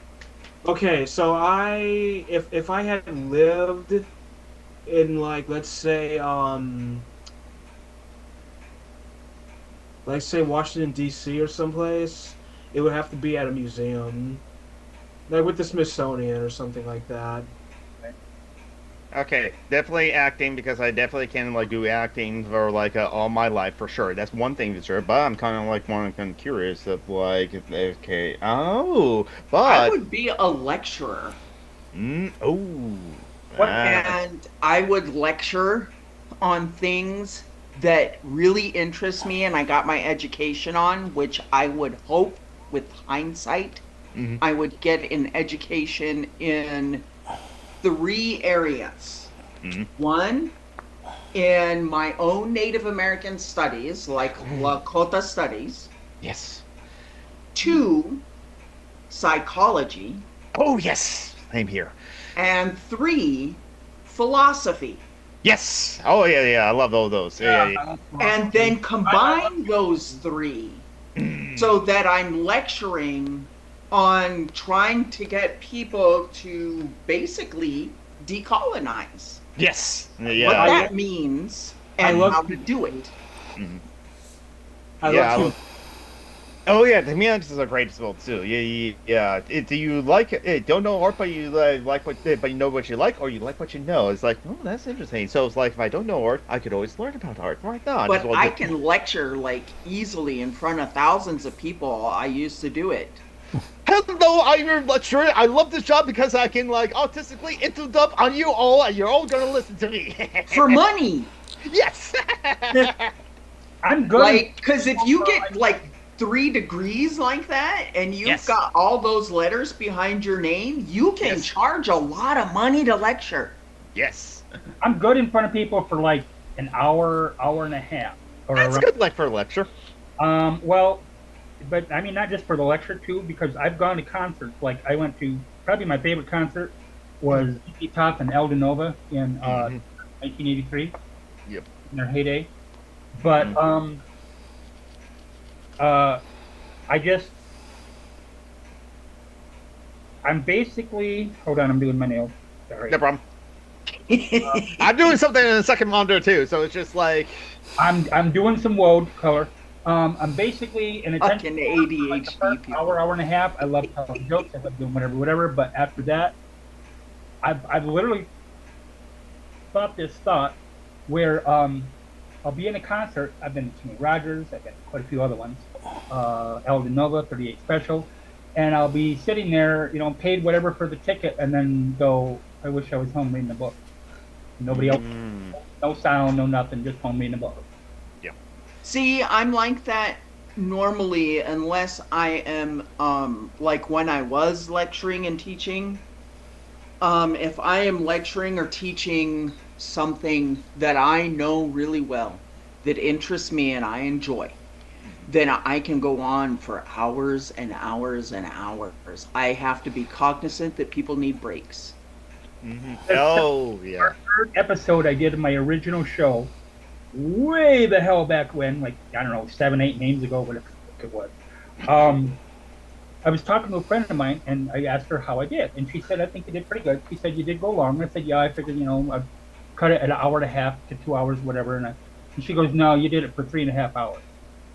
Okay, so if I had lived in like let's say Washington D.C. or someplace, it would have to be at a museum, like with the Smithsonian or something like that. Okay, definitely acting because I definitely can like do acting for like all my life for sure. That's one thing for sure. But I'm kind of like one kind of curious of like okay, oh, I but would be a lecturer, oh, What? and I would lecture on things that really interest me and I got my education on, which I would hope with hindsight, mhm, I would get an education in three areas. mhm. One, in my own Native American studies, like Lakota studies. Yes. Two, psychology. Oh yes, same here. And three, philosophy. Yes. Oh yeah, yeah. I love all those. Yeah, yeah, And then combine those three yeah. so that I'm lecturing on trying to get people to basically decolonize. Yes. What Yeah. that means I and love how to do it. Mhm. I Yeah. love to. Oh yeah, the Mianos is a great as well too. Yeah, yeah. Yeah. Do you like it? Don't know art, but you like what, but you know what you like, or you like what you know. It's like, oh, that's interesting. So it's like, if I don't know art, I could always learn about art. Why not? Just But well, I just can lecture like easily in front of thousands of people. I used to do it. hello, I'm your lecturer. I love this job because I can like autistically interrupt on you all, and you're all gonna listen to me. For money. Yes. I'm good. Like, because if you get like 3 degrees like that and you've Yes. got all those letters behind your name, you can Yes. charge a lot of money to lecture. Yes. I'm good in front of people for like an hour, hour and a half. Or That's around. good like for a lecture. Well, but I mean not just for the lecture too, because I've gone to concerts. Like I went to probably my favorite concert was ZZ Top and El Nova in Mhm. 1983 Yep. in their heyday. But Mhm. I just I'm basically hold on, I'm doing my nails. Sorry. No problem. I'm doing something in the second monitor too, so it's just like I'm doing some woad color. I'm basically an attention Fucking like the ADHD first people. hour and a half. I love telling jokes. I love doing whatever. But after that, I've literally thought this thought where I'll be in a concert. I've been to Kenny Rogers. I've been to quite a few other ones. Elden Nova, 38 Special, and I'll be sitting there, paid whatever for the ticket, and then go. I wish I was home reading a book. Nobody else, no sound, no nothing, just home reading a book. See, I'm like that normally unless I am like when I was lecturing and teaching. If I am lecturing or teaching something that I know really well, that interests me and I enjoy, then I can go on for hours and hours and hours. I have to be cognizant that people need breaks. oh yeah. Third episode I did of my original show, way the hell back when, like I don't know, 7, 8 names ago, whatever it was. I was talking to a friend of mine, and I asked her how I did, and she said, "I think you did pretty good." She said, "You did go long." I said, "Yeah, I figured, I cut it at an hour and a half to 2 hours, whatever." And she goes, "No, you did it for 3.5 hours."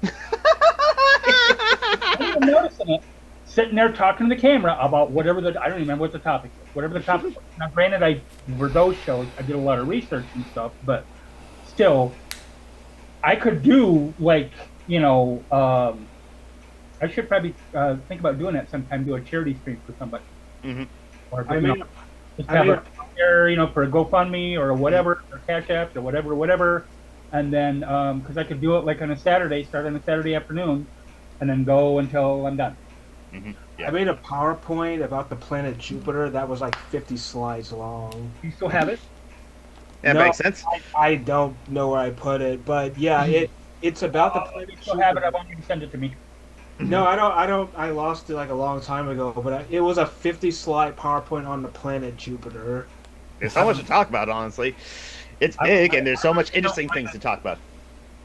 I didn't even noticing it. Sitting there talking to the camera about whatever I don't even remember what the topic was. Whatever the topic was. Now, granted, for those shows, I did a lot of research and stuff, but still, I could do like, I should probably think about doing that sometime. Do a charity stream for somebody, or I mean, just I have mean- it out there, for a GoFundMe or whatever, or Cash App or whatever, and then because I could do it like on a Saturday, start on a Saturday afternoon, and then go until I'm done. I made a PowerPoint about the planet Jupiter that was like 50 slides long. You still have it? That No, makes sense. I don't know where I put it, but yeah, it's about the planet You still have it. I Jupiter. want you to send it to me. No, I don't. I lost it like a long time ago, but it was a 50-slide PowerPoint on the planet Jupiter. There's so much to talk about, honestly. It's big, and there's so much interesting things to talk about.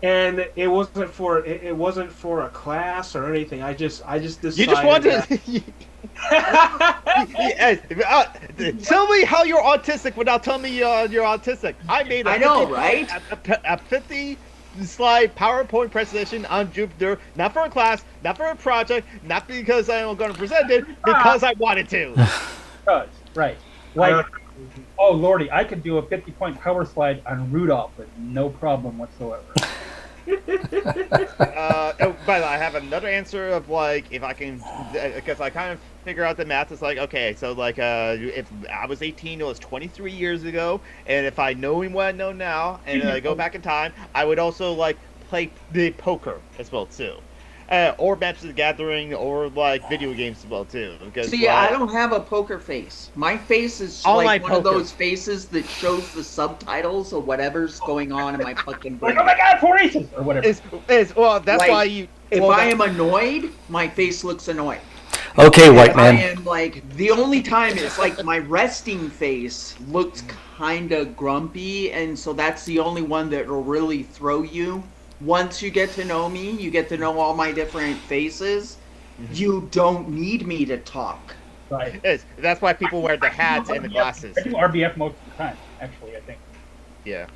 and it wasn't for a class or anything. I just decided. You just want to. Yes, tell me how you're autistic without telling me you're autistic. I made a I know, 50 right? a 50 slide PowerPoint presentation on Jupyter, not for a class, not for a project, not because I'm going to present it, because I wanted to. Does, right. Like, oh lordy, I could do a 50-point power slide on Rudolph with no problem whatsoever. Oh, but I have another answer of like if I can, because I kind of figure out the math. It's like okay, so like if I was 18, it was 23 years ago, and if I know what I know now, and I go back in time, I would also like play the poker as well too, or Magic the Gathering, or like video games as well too. Because See, I don't have a poker face. My face is Online like one of poker. those faces that shows the subtitles of whatever's going on in my fucking brain. Like, oh my god, 4 aces! Or whatever. Is well, that's Like, why you. If well, I that- am annoyed, my face looks annoyed. Okay, white If I man. am like the only time it's like my resting face looks kind of grumpy, and so that's the only one that will really throw you. Once you get to know me, you get to know all my different faces. You don't need me to talk. Right. That's why people wear the hats and the glasses. I do RBF most of the time, actually, I think. Yeah.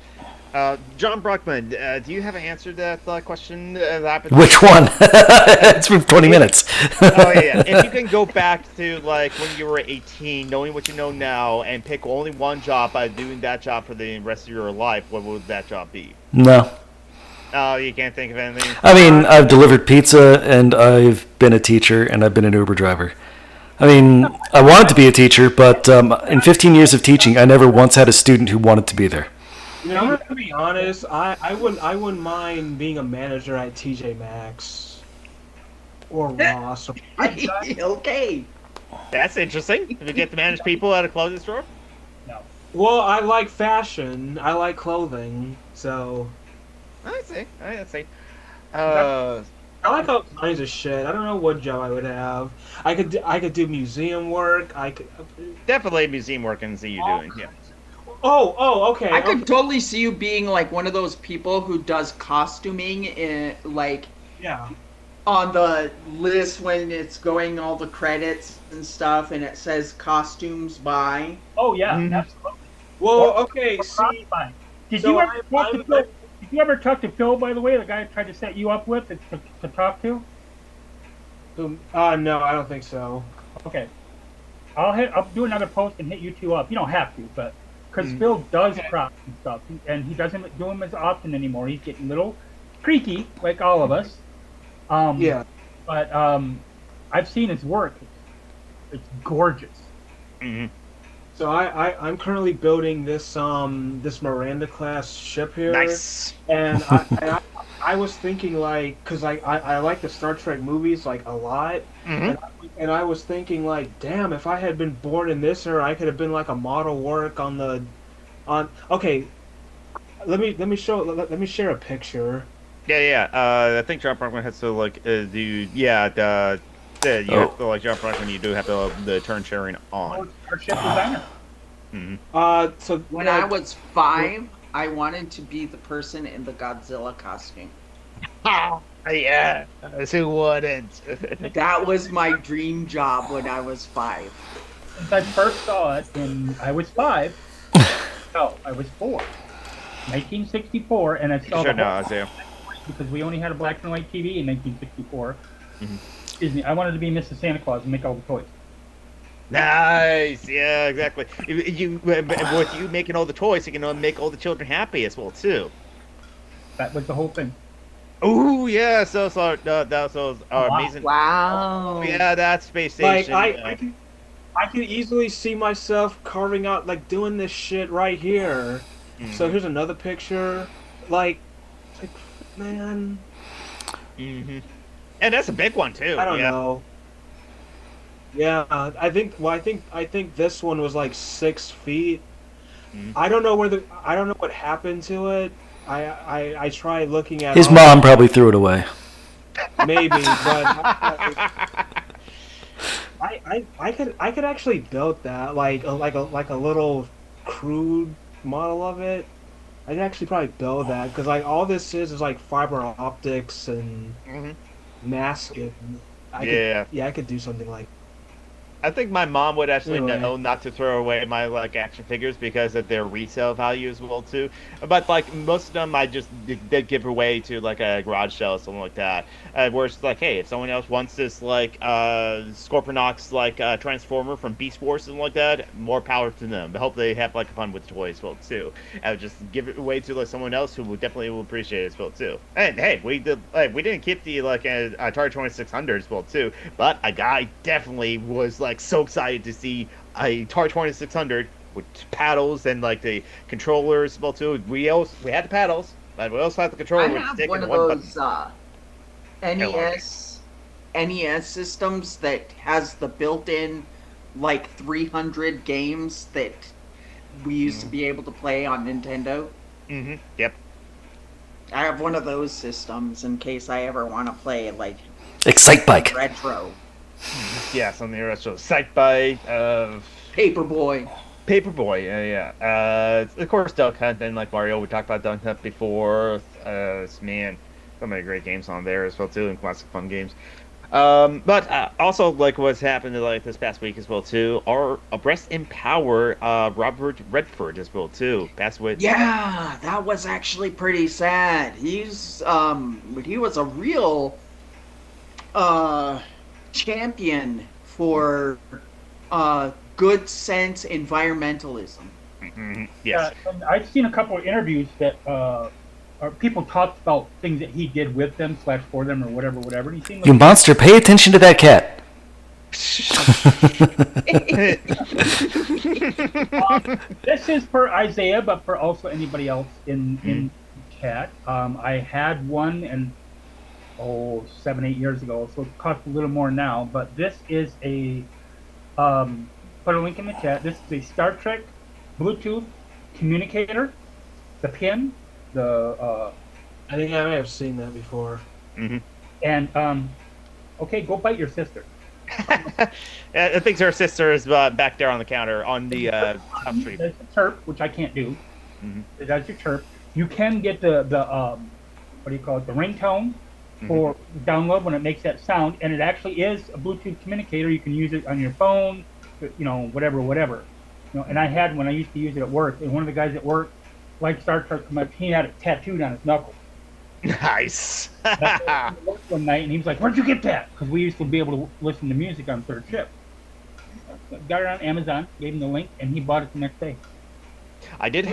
John Bruckman, do you have an answer to that question? That happened? Which one? It's been 20 minutes. Oh yeah. If you can go back to like when you were 18, knowing what you know now, and pick only one job by doing that job for the rest of your life, what would that job be? No. Oh, you can't think of anything. I mean, I've delivered pizza, and I've been a teacher, and I've been an Uber driver. I mean, I wanted to be a teacher, but in 15 years of teaching, I never once had a student who wanted to be there. You know, to be honest, I wouldn't mind being a manager at TJ Maxx or Ross. Or, Okay. That's interesting. If you get to manage people at a clothing store. No. well, I like fashion. I like clothing, so I see. I see. I like all kinds of shit. I don't know what job I would have. I could do museum work. I could. Definitely museum work and see you doing. Yeah. Okay. I could totally see you being like one of those people who does costuming in like Yeah. on the list when it's going all the credits and stuff and it says costumes by. Oh, yeah, Mhm. absolutely. Well, okay. See, Fine. Did so you ever I'm- talk to I'm- Phil? Did you ever talk to Phil, by the way, the guy I tried to set you up with to talk to? no, I don't think so. Okay. I'll do another post and hit you two up. You don't have to, but because Mm. Phil does props and stuff, and he doesn't do them as often anymore. He's getting a little creaky, like all of us. Yeah. But I've seen his work. It's gorgeous. Hmm. So I'm currently building this this Miranda class ship here. Nice. And I was thinking like, cause I like the Star Trek movies like a lot, Hmm. and I was thinking like, damn, if I had been born in this era, I could have been like a model work on. Okay, let me share a picture. Yeah. I think John Bruckman has to like do. Yeah. You have to, like John Bruckman, you do have to the turn sharing on. Our ship designer. Hmm. So When I was 5, I wanted to be the person in the Godzilla costume. Yeah. Who wouldn't? That was my dream job when I was 5. Since I first saw it, I was 5. No, I was 4. 1964, and I saw Sure, the no, whole Isaiah. because we only had a black and white TV in 1964. Mhm. Excuse me. I wanted to be Mrs. Santa Claus and make all the toys. Nice. Yeah, exactly. With you making all the toys, you can make all the children happy as well too. That was the whole thing. Oh yeah, that was Wow. amazing. Wow. Yeah, that space like station. I can easily see myself carving out like doing this shit right here. So here's another picture. Like man, Mm-hmm. And that's a big one too. I don't yeah. know. Yeah, I think this one was like 6 feet. Mhm. I don't know what happened to it. I tried looking at His all- mom probably threw it away. maybe, but I could actually build that like a little crude model of it. I'd actually probably build that because like all this is like fiber optics and Hmm. masking. Yeah. I could do something like. I think my mom would actually Anyway, know not to throw away my like action figures because of their resale value as well too. But like most of them, I just did give away to like a garage sale or something like that. Where it's like, hey, if someone else wants this like Scorponok's like Transformer from Beast Wars something like that, more power to them. I hope they have like fun with the toys as well too. I would just give it away to like someone else who would definitely will appreciate it as well too. And hey, we didn't keep the like Atari 2600 as well too. But a guy definitely was like so excited to see a Atari 2600 with paddles and like the controllers. Well, too, we had the paddles, but we also had the I controller with have stick one and of one button. those NES systems that has the built-in like 300 games that we used to be able to play on Nintendo. Mm-hmm. Yep. I have one of those systems in case I ever want to play like Excite Bike. retro. Yeah, something retro. Sight by Paperboy. Paperboy. Of course, Duck Hunt and like Mario. We talked about Duck Hunt before. Man, so many great games on there as well too, and classic fun games. But also like what's happened like this past week as well too. Our Rest in Power, Robert Redford as well too. Passed away. Yeah, that was actually pretty sad. He was a real uh champion for good sense environmentalism. Mhm. Yes. And I've seen a couple of interviews that people talked about things that he did with them / for them or whatever. And he seemed You like monster, pay attention to that cat. this is for Isaiah, but for also anybody else in chat. I had one and 7-8 years ago, so it costs a little more now. But this is a put a link in the chat. This is a Star Trek Bluetooth communicator. The pin, the I think I may have seen that before. Hmm. and okay, go bite your sister. I think her sister is back there on the counter on the top street. There's a chirp, which I can't do. Hmm. It does your chirp. You can get the what do you call it? The ringtone for download when it makes that sound, and it actually is a Bluetooth communicator. You can use it on your phone, whatever. And I had one. I used to use it at work, and one of the guys at work liked Star Trek so much, he had it tattooed on his knuckle. Nice. One night, and he was like, "Where'd you get that?" Because we used to be able to listen to music on third shift. Got it on Amazon, gave him the link, and he bought it the next day. I did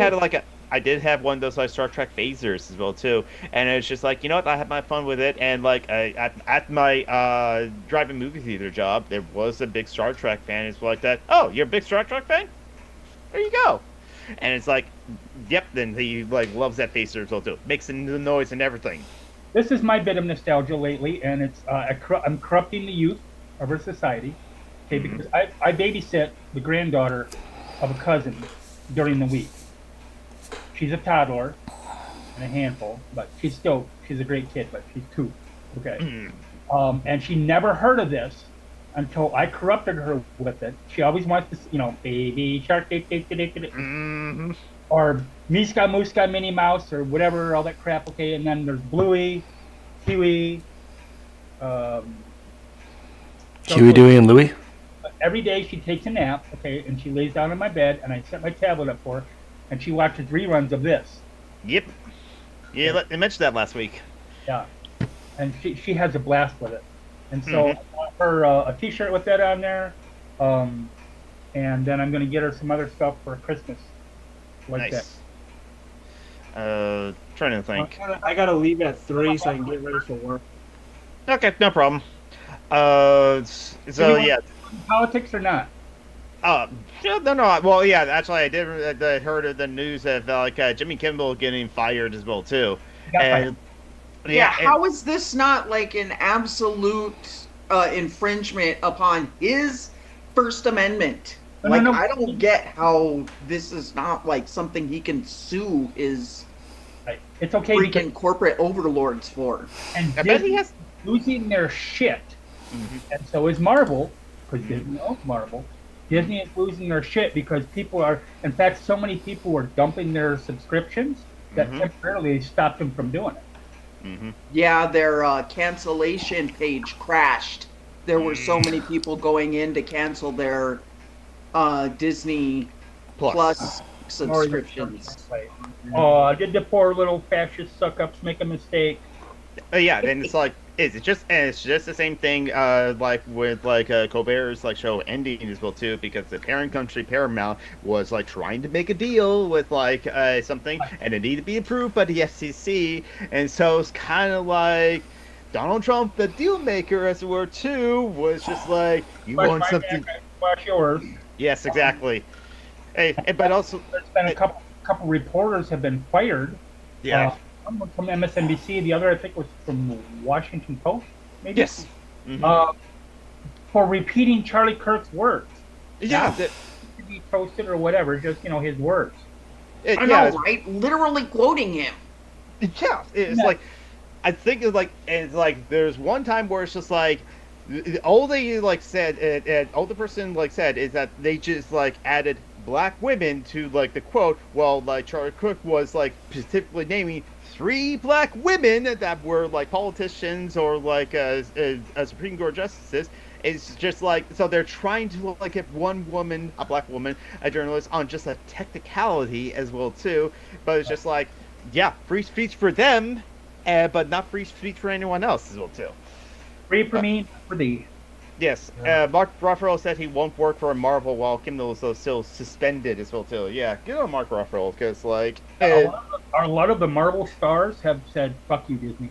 have one of those like Star Trek phasers as well too, and it's just like what, I had my fun with it, and like at my driving movie theater job, there was a big Star Trek fan. It's like that. Oh, you're a big Star Trek fan? There you go. And it's like, yep. Then he like loves that phaser as well too. Makes the noise and everything. This is my bit of nostalgia lately, and it's I'm corrupting the youth of our society. Okay, because I babysit the granddaughter of a cousin during the week. She's a toddler and a handful, but she's a great kid, but she's 2. Okay. And she never heard of this until I corrupted her with it. She always wants to, baby shark, or Miska Muska Minnie Mouse, or whatever, all that crap. Okay, and then there's Bluey, Huey, Huey, Dewey, and Louie. Every day she takes a nap, okay, and she lays down on my bed, and I set my tablet up for her, and she watches reruns of this. Yep. Yeah, I mentioned that last week. Yeah, and she has a blast with it. And so I bought her a T-shirt with that on there, and then I'm going to get her some other stuff for Christmas, like Nice. Trying to think. I gotta leave at 3 so I can get ready for work. Okay, no problem. So yeah. Politics or not? Yeah, no. Well, yeah. Actually, I heard of the news of like Jimmy Kimmel getting fired as well too. And Yeah, how is this not like an absolute infringement upon his First Amendment? No. I don't get how this is not like something he can sue his It's okay. freaking corporate overlords for. And I bet he Disney has. losing their shit, and so is Marvel, because Disney owns Marvel. Disney is losing their shit because people are, in fact, so many people are dumping their subscriptions that temporarily stopped them from doing it. Yeah, their cancellation page crashed. There were so many people going in to cancel their Disney Plus subscriptions. Oh, did the poor little fascist suck-ups make a mistake? Yeah, then it's like it's just the same thing like with like Colbert's like show ending as well too, because the parent country Paramount was like trying to make a deal with like something, and it needed to be approved by the FCC, and so it's kind of like Donald Trump, the deal maker as it were too, was just like, you want something? Watch yours. Yes, exactly. Hey, but also There's been a couple reporters have been fired. yeah. One from MSNBC, the other I think was from Washington Post, maybe. Yes. For repeating Charlie Kirk's words. Yeah. To be posted or whatever, just his words. I know, right? Literally quoting him. Yeah, it's like, I think it's like there's one time where it's just like, all they like said, and all the person like said is that they just like added black women to like the quote. Well, like Charlie Kirk was like specifically naming 3 black women that were like politicians or like Supreme Court justices. It's just like, so they're trying to like get one woman, a black woman, a journalist, on just a technicality as well too. But it's just like, yeah, free speech for them, but not free speech for anyone else as well too. Free for me, for thee. Yes, Mark Ruffalo said he won't work for Marvel while Kindle is still suspended as well too. Yeah, good on Mark Ruffalo, because like a lot of the Marvel stars have said "fuck you, Disney."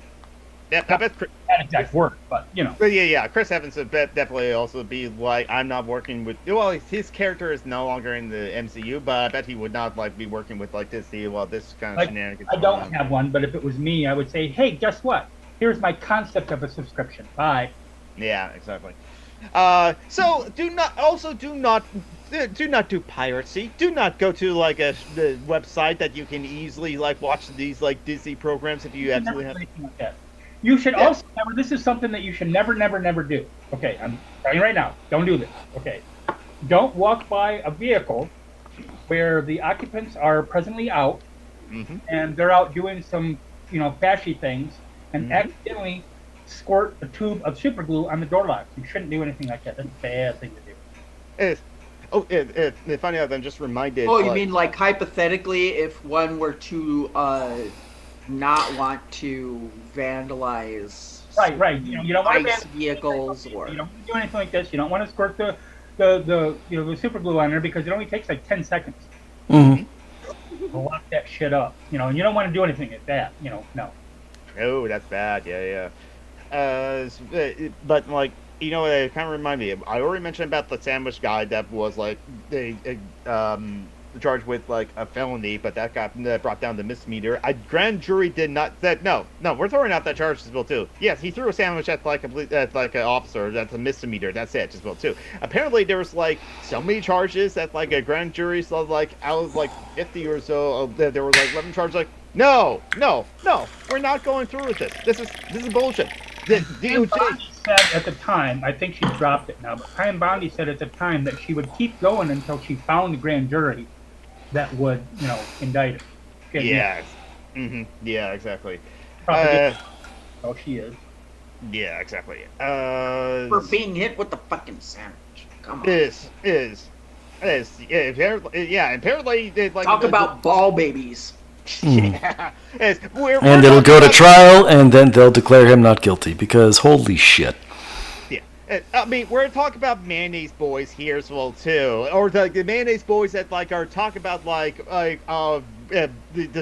Yeah, I bet that exact word, but yeah. Chris Evans would definitely also be like, I'm not working with. Well, his character is no longer in the MCU, but I bet he would not like be working with like Disney while this kind of shenanigans. I don't have one, but if it was me, I would say, hey, guess what? Here's my concept of a subscription. Bye. Yeah, exactly. So do not do piracy. Do not go to like the website that you can easily like watch these like Disney programs if you absolutely have. Like that. You should also never. This is something that you should never do. Okay, I'm telling you right now. Don't do this. Okay, don't walk by a vehicle where the occupants are presently out, and they're out doing some fashy things, and accidentally squirt a tube of super glue on the door locks. You shouldn't do anything like that. That's a bad thing to do. Funny enough, I'm just reminded. Oh, you mean like hypothetically, if one were to not want to vandalize right. You don't want ice vehicles or you don't want to do anything like this. You don't want to squirt the super glue on there because it only takes like 10 seconds. Lock that shit up. And you don't want to do anything like that. No. Oh, that's bad. Yeah. But like, it kind of reminded me. I already mentioned about the sandwich guy that was like charged with like a felony, but that got brought down to misdemeanor. A grand jury did not said no. We're throwing out that charge as well too. Yes, he threw a sandwich at like an officer. That's a misdemeanor. That's it as well too. Apparently there was like so many charges that like a grand jury saw like out of like 50 or so. There were like 11 charges. Like no, we're not going through with this. This is bullshit. The DOJ said at the time, I think she dropped it now, but Pam Bondi said at the time that she would keep going until she found the grand jury that would, indict her. Yeah. Yeah, exactly. Oh, she is. Yeah, exactly. For being hit with the fucking sandwich. Come on. Apparently they like talk about ball babies. Yeah. And it'll go to trial, and then they'll declare him not guilty, because holy shit. Yeah. I mean, we're talking about mayonnaise boys here as well too, or the mayonnaise boys that like are talking about the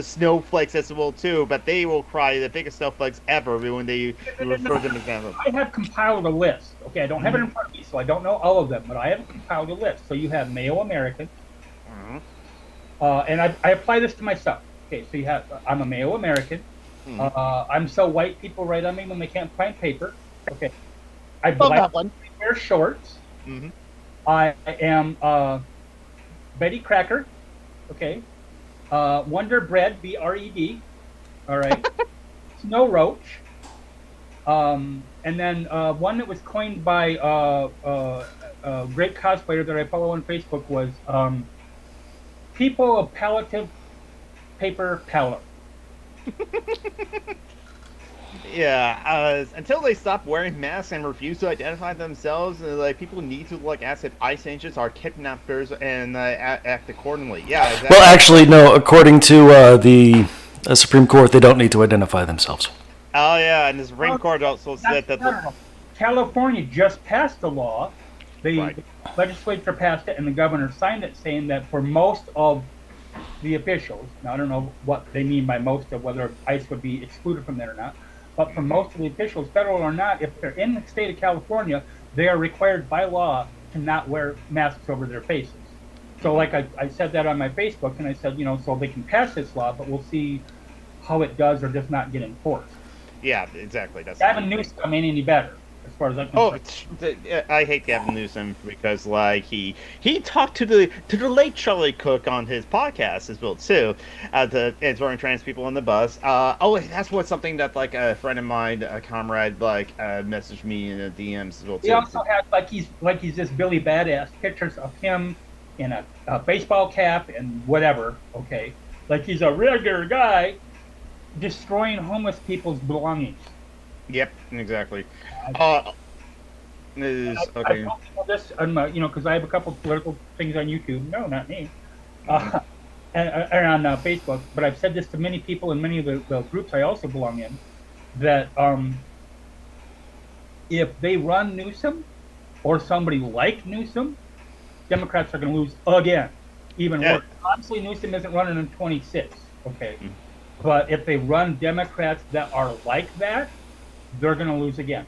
snowflakes as well too, but they will cry the biggest snowflakes ever when they refer them as them. I have compiled a list. Okay, I don't have it in front of me, so I don't know all of them, but I have compiled a list. So you have Mayo American, and I apply this to myself. Okay, so you have I'm a Mayo American. I'm so white people write on me when they can't find paper. Okay. I wear shorts. I am Betty Cracker. Okay. Wonder Bread, BRED. All right. Snow Roach. And then one that was coined by a great cosplayer that I follow on Facebook was People of Palliative Paper Pallor. Yeah, until they stop wearing masks and refuse to identify themselves, like people need to like ask if ICE agents are kidnappers and act accordingly. Yeah, Well, exactly. actually, no. According to the Supreme Court, they don't need to identify themselves. Oh yeah, and the Supreme Well, Court also said that. no. California just passed a law. Right. The legislature passed it, and the governor signed it, saying that for most of the officials, now I don't know what they mean by most of, whether ICE would be excluded from that or not, but for most of the officials, federal or not, if they're in the state of California, they are required by law to not wear masks over their faces. So, like I said that on my Facebook, and I said, so they can pass this law, but we'll see how it does or does not get enforced. Yeah, exactly. That's Gavin Newsom ain't any better, as far as I'm concerned. I hate Gavin Newsom because like he talked to the late Charlie Cook on his podcast as well too, throwing trans people on the bus. That's something that like a friend of mine, a comrade, like messaged me in the DMs as well too. He also has like he's this Billy Badass pictures of him in a baseball cap and whatever. Okay, like he's a regular guy destroying homeless people's belongings. Yep, exactly. I Okay. told people this on my, because I have a couple of political things on YouTube. No, not me. And on Facebook. But I've said this to many people in many of the groups I also belong in, that if they run Newsom or somebody like Newsom, Democrats are going to lose again. Even worse. Honestly, Newsom isn't running in 26. Okay. But if they run Democrats that are like that, they're going to lose again.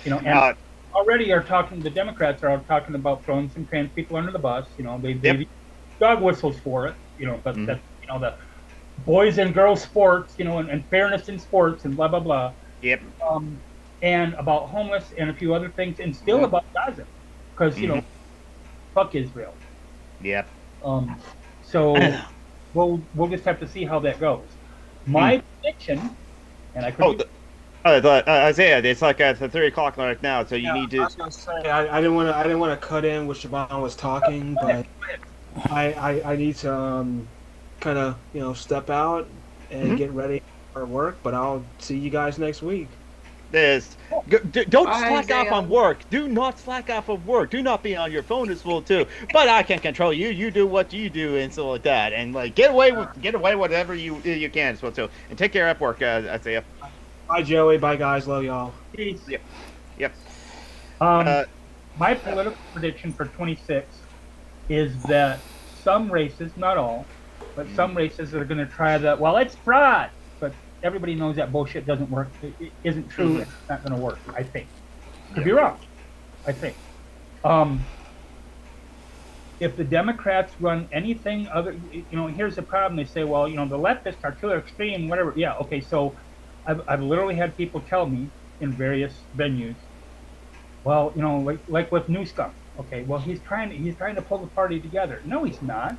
And already the Democrats are talking about throwing some trans people under the bus. They dog whistles for it. But that's the boys and girls sports. And fairness in sports and blah blah blah. Yep. And about homeless and a few other things, and still about Gaza, because fuck Israel. Yep. So we'll just have to see how that goes. My prediction, and I could. Isaiah, it's like at 3:00 right now, so you need to. I was gonna say I didn't want to cut in when Siobhan was talking, but I need to kind of step out and get ready for work. But I'll see you guys next week. Don't slack off on work. Do not slack off on work. Do not be on your phone as well too. But I can't control you. You do what you do and stuff like that. And like get away whatever you can as well too. And take care at work, Isaiah. Bye, Joey. Bye, guys. Love y'all. Peace. Yep. My political prediction for 26 is that some races, not all, but some races are going to try that. Well, it's fraud, but everybody knows that bullshit doesn't work. It isn't true. It's not going to work. I think. Could be wrong. I think. If the Democrats run anything other, here's the problem. They say, well, the leftists are too extreme, whatever. Yeah. Okay. So. I've literally had people tell me in various venues, well, like with Newsom, okay, well he's trying to pull the party together. No, he's not.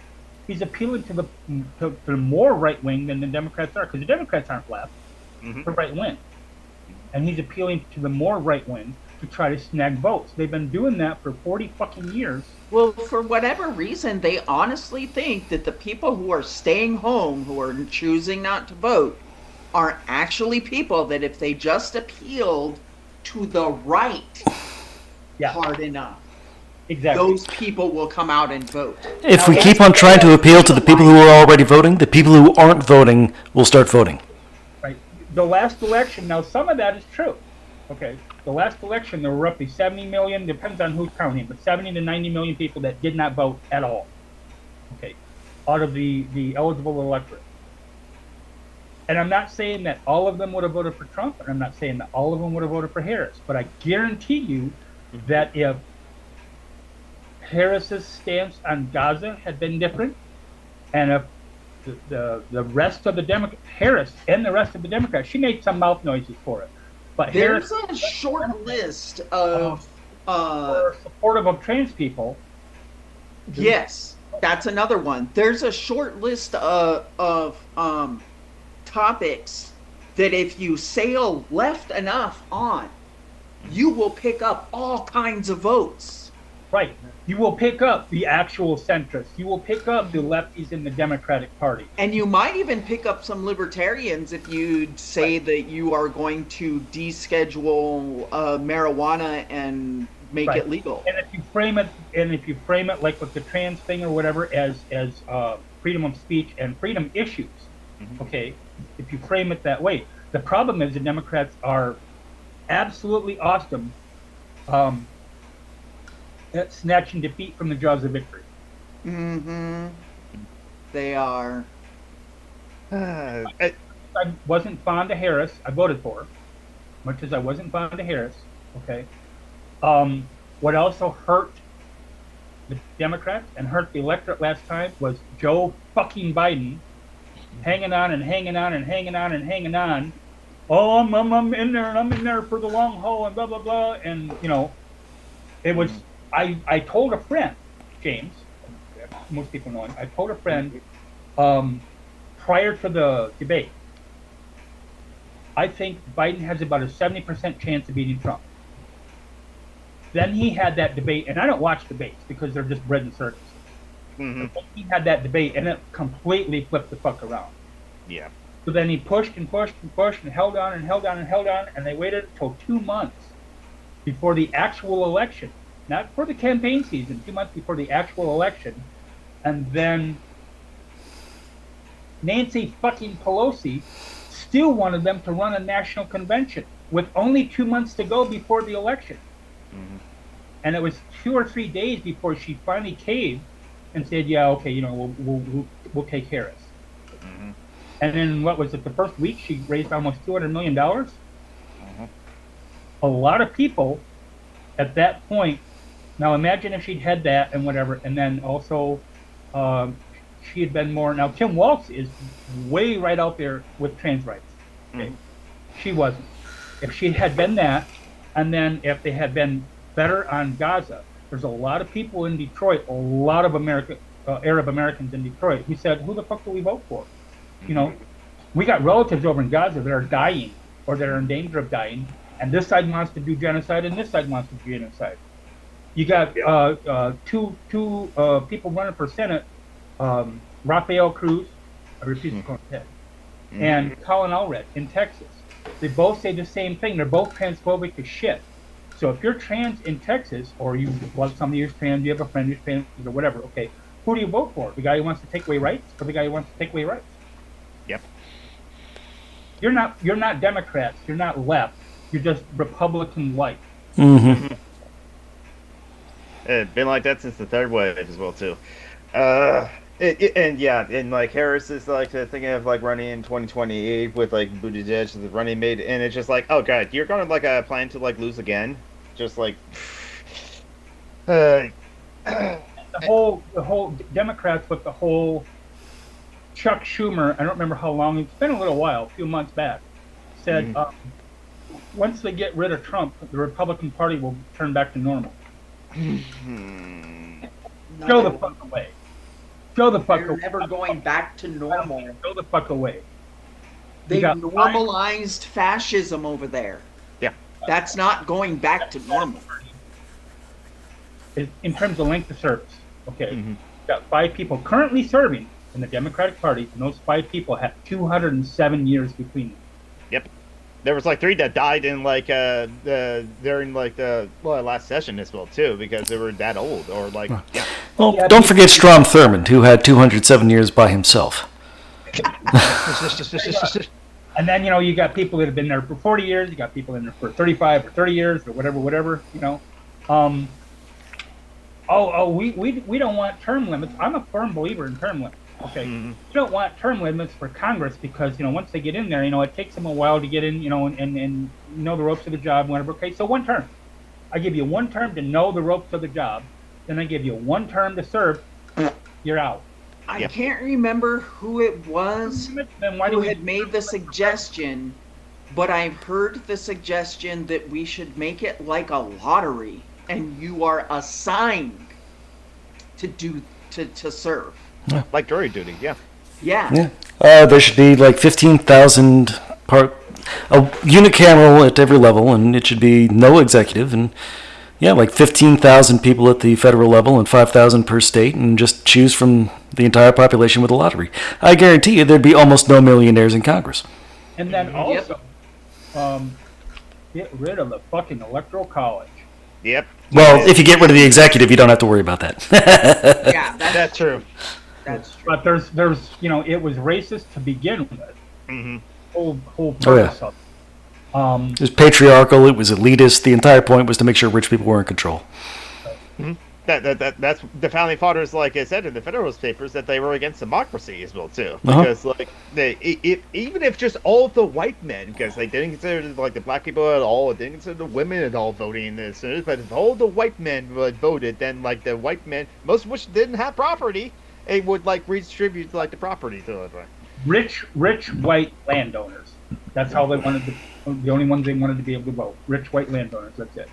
He's appealing to the more right wing than the Democrats are, because the Democrats aren't left, they're right wing, and he's appealing to the more right wing to try to snag votes. They've been doing that for 40 fucking years. Well, for whatever reason, they honestly think that the people who are staying home, who are choosing not to vote, are actually people that if they just appealed to the right hard enough, exactly, those people will come out and vote. If we keep on trying to appeal to the people who are already voting, the people who aren't voting will start voting. Right. The last election, now some of that is true. Okay. The last election, there were roughly 70 million, depends on who's counting, but 70 to 90 million people that did not vote at all. Okay. Out of the eligible electorate. And I'm not saying that all of them would have voted for Trump, and I'm not saying that all of them would have voted for Harris, but I guarantee you that if Harris's stance on Gaza had been different, and if the rest of the Harris and the rest of the Democrats, she made some mouth noises for it, but there's Harris, a short list of supportive of trans people. Yes, that's another one. There's a short list of topics that if you sail left enough on, you will pick up all kinds of votes. Right. You will pick up the actual centrists. You will pick up the lefties in the Democratic Party. And you might even pick up some libertarians if you say that you are going to deschedule marijuana and make it legal. And if you frame it like with the trans thing or whatever as freedom of speech and freedom issues, okay, if you frame it that way, the problem is the Democrats are absolutely awesome at snatching defeat from the jaws of victory. They are. I wasn't fond of Harris. I voted for her, much as I wasn't fond of Harris. Okay. What also hurt the Democrats and hurt the electorate last time was Joe fucking Biden hanging on and hanging on and hanging on and hanging on. Oh, I'm in there and I'm in there for the long haul and blah blah blah. And you know, it was. I told a friend, James. Most people know him. I told a friend prior to the debate. I think Biden has about a 70% chance of beating Trump. Then he had that debate, and I don't watch debates because they're just bread and circus. He had that debate, and it completely flipped the fuck around. Yeah. So then he pushed and pushed and pushed and held on and held on and held on, and they waited until 2 months before the actual election. Not for the campaign season, 2 months before the actual election. And then Nancy fucking Pelosi still wanted them to run a national convention with only 2 months to go before the election. And it was 2 or 3 days before she finally caved and said, yeah, okay, you know, we'll take Harris. And then what was it, the first week she raised almost $200 million? A lot of people at that point, now imagine if she'd had that and whatever, and then also she had been more, now Tim Walz is way right out there with trans rights. Okay? She wasn't. If she had been that, and then if they had been better on Gaza, there's a lot of people in Detroit, a lot of Arab Americans in Detroit who said, who the fuck do we vote for? You know, we got relatives over in Gaza that are dying or that are in danger of dying, and this side wants to do genocide and this side wants to do genocide. You got two people running for Senate, Rafael Cruz, I refuse to call him Ted, and Colin Allred in Texas. They both say the same thing. They're both transphobic as shit. So if you're trans in Texas, or you love somebody who's trans, you have a friend who's trans, or whatever, okay, who do you vote for? The guy who wants to take away rights, or the guy who wants to take away rights? Yep. You're not Democrats. You're not left. You're just Republican-like. It's been like that since the third wave as well too. And like Harris is like thinking of like running in 2028 with like Buttigieg as the running mate, and it's just like, oh god, you're gonna like plan to like lose again, just like. The whole Democrats with the whole Chuck Schumer, I don't remember how long, it's been a little while, a few months back, said once they get rid of Trump, the Republican Party will turn back to normal. Go the fuck away. Go the fuck away. They're never going back to normal. Go the fuck away. They've normalized fascism over there. Yeah. That's not going back to normal. In terms of length of service, okay, got 5 people currently serving in the Democratic Party, and those 5 people have 207 years between them. Yep. There was like 3 that died in like during like the last session as well too, because they were that old or like yeah. Well, don't forget Strom Thurmond, who had 207 years by himself. And then, you know, you got people that have been there for 40 years, you got people in there for 35 or 30 years or whatever, you know. We don't want term limits. I'm a firm believer in term limits. Okay, you don't want term limits for Congress because, you know, once they get in there, you know, it takes them a while to get in, you know, and know the ropes of the job, whatever. Okay, so 1 term. I give you 1 term to know the ropes of the job, then I give you 1 term to serve. You're out. I can't remember who it was who had made the suggestion, but I've heard the suggestion that we should make it like a lottery, and you are assigned to serve. Like jury duty, yeah. Yeah. There should be like 15,000 a unicameral at every level, and it should be no executive, and Yeah, like 15,000 people at the federal level and 5,000 per state, and just choose from the entire population with a lottery. I guarantee you there'd be almost no millionaires in Congress. And then Yep. also, get rid of the fucking electoral college. Yep. Well, if you get rid of the executive, you don't have to worry about that. Yeah, That's true. that's true. But there's it was racist to begin with. Mm-hmm. Whole Oh, yeah. purpose of it. It was patriarchal. It was elitist. The entire point was to make sure rich people were in control. That's the founding fathers, like I said in the Federalist Papers, that they were against democracy as well too. Uh-huh. Because like even if just all of the white men, because they didn't consider like the black people at all, they didn't consider the women at all voting in this, but if all the white men voted, then like the white men, most of which didn't have property, it would like redistribute like the property to them. Rich white landowners. That's how they wanted to. The only ones they wanted to be able to vote. Rich white landowners. That's it.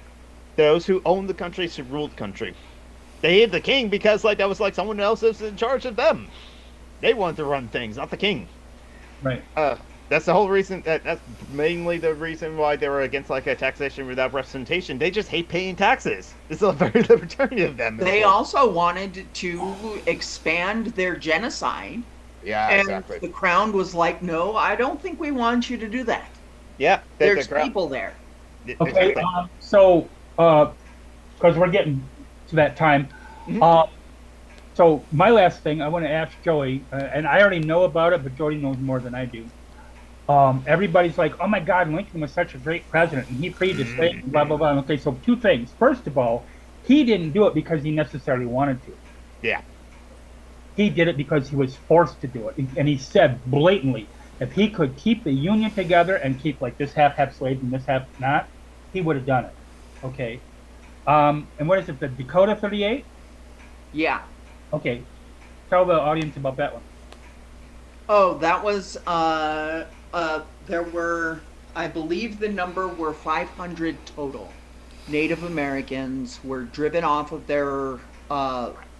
Those who owned the country should rule the country. They hated the king because like that was like someone else was in charge of them. They wanted to run things, not the king. Right. That's the whole reason. That's mainly the reason why they were against like a taxation without representation. They just hate paying taxes. It's a very libertarian of them. They also wanted to expand their genocide, Yeah, and exactly. the crown was like, "No, I don't think we want you to do that. Yeah, There's people there." Okay. Exactly. So, because we're getting to that time, Mhm. so my last thing I want to ask Joey, and I already know about it, but Joey knows more than I do. Everybody's like, "Oh my God, Lincoln was such a great president, and he freed the slave, and blah blah blah." Okay, so two things. First of all, he didn't do it because he necessarily wanted to. Yeah. He did it because he was forced to do it, and he said blatantly, if he could keep the Union together and keep like this half slaves and this half not, he would have done it. Okay. And what is it? The Dakota 38? Yeah. Okay. Tell the audience about that one. Oh, that was there were, I believe the number were 500 total. Native Americans were driven off of their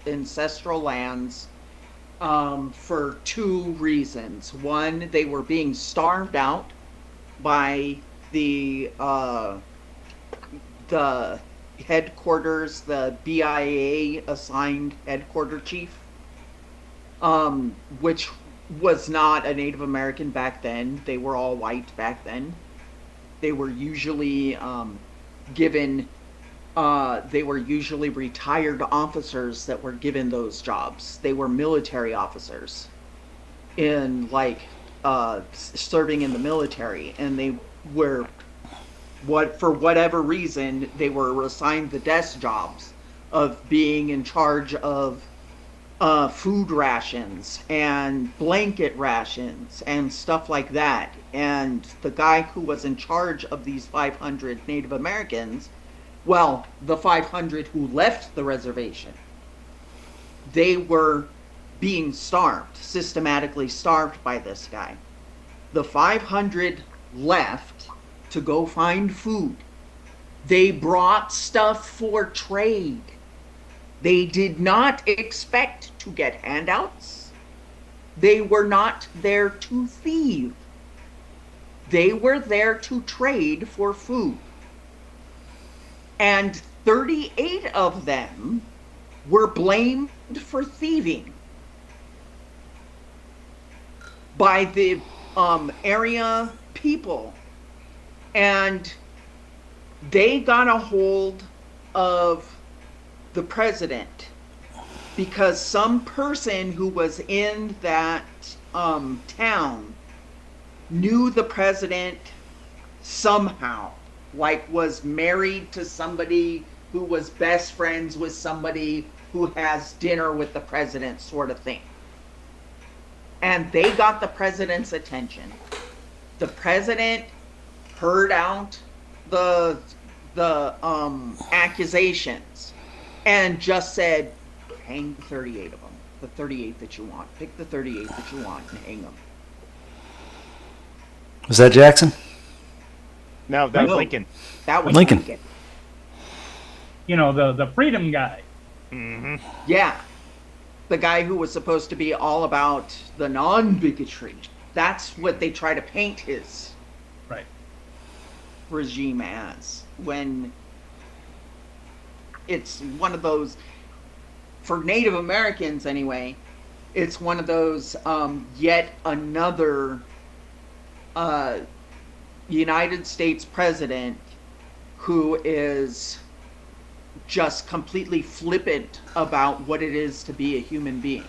ancestral lands for two reasons. One, they were being starved out by the headquarters, the BIA assigned headquarter chief, which was not a Native American back then. They were all white back then. They were usually they were usually retired officers that were given those jobs. They were military officers in like serving in the military, and they were for whatever reason they were assigned the desk jobs of being in charge of food rations and blanket rations and stuff like that. And the guy who was in charge of these 500 Native Americans, well, the 500 who left the reservation, they were being starved, systematically starved by this guy. The 500 left to go find food. They brought stuff for trade. They did not expect to get handouts. They were not there to thieve. They were there to trade for food. And 38 of them were blamed for thieving by the area people. And they got a hold of the president because some person who was in that town knew the president somehow, like was married to somebody who was best friends with somebody who has dinner with the president, sort of thing. And they got the president's attention. The president heard out the accusations and just said, hang 38 of them. The 38 that you want. Pick the 38 that you want and hang them. Was that Jackson? No, that was No. Lincoln. That was Lincoln. Lincoln. You know, the freedom guy. Mm-hmm. Yeah. The guy who was supposed to be all about the non-bigotry. That's what they try to paint his Right. regime as. When it's one of those, for Native Americans anyway, it's one of those yet another United States president who is just completely flippant about what it is to be a human being,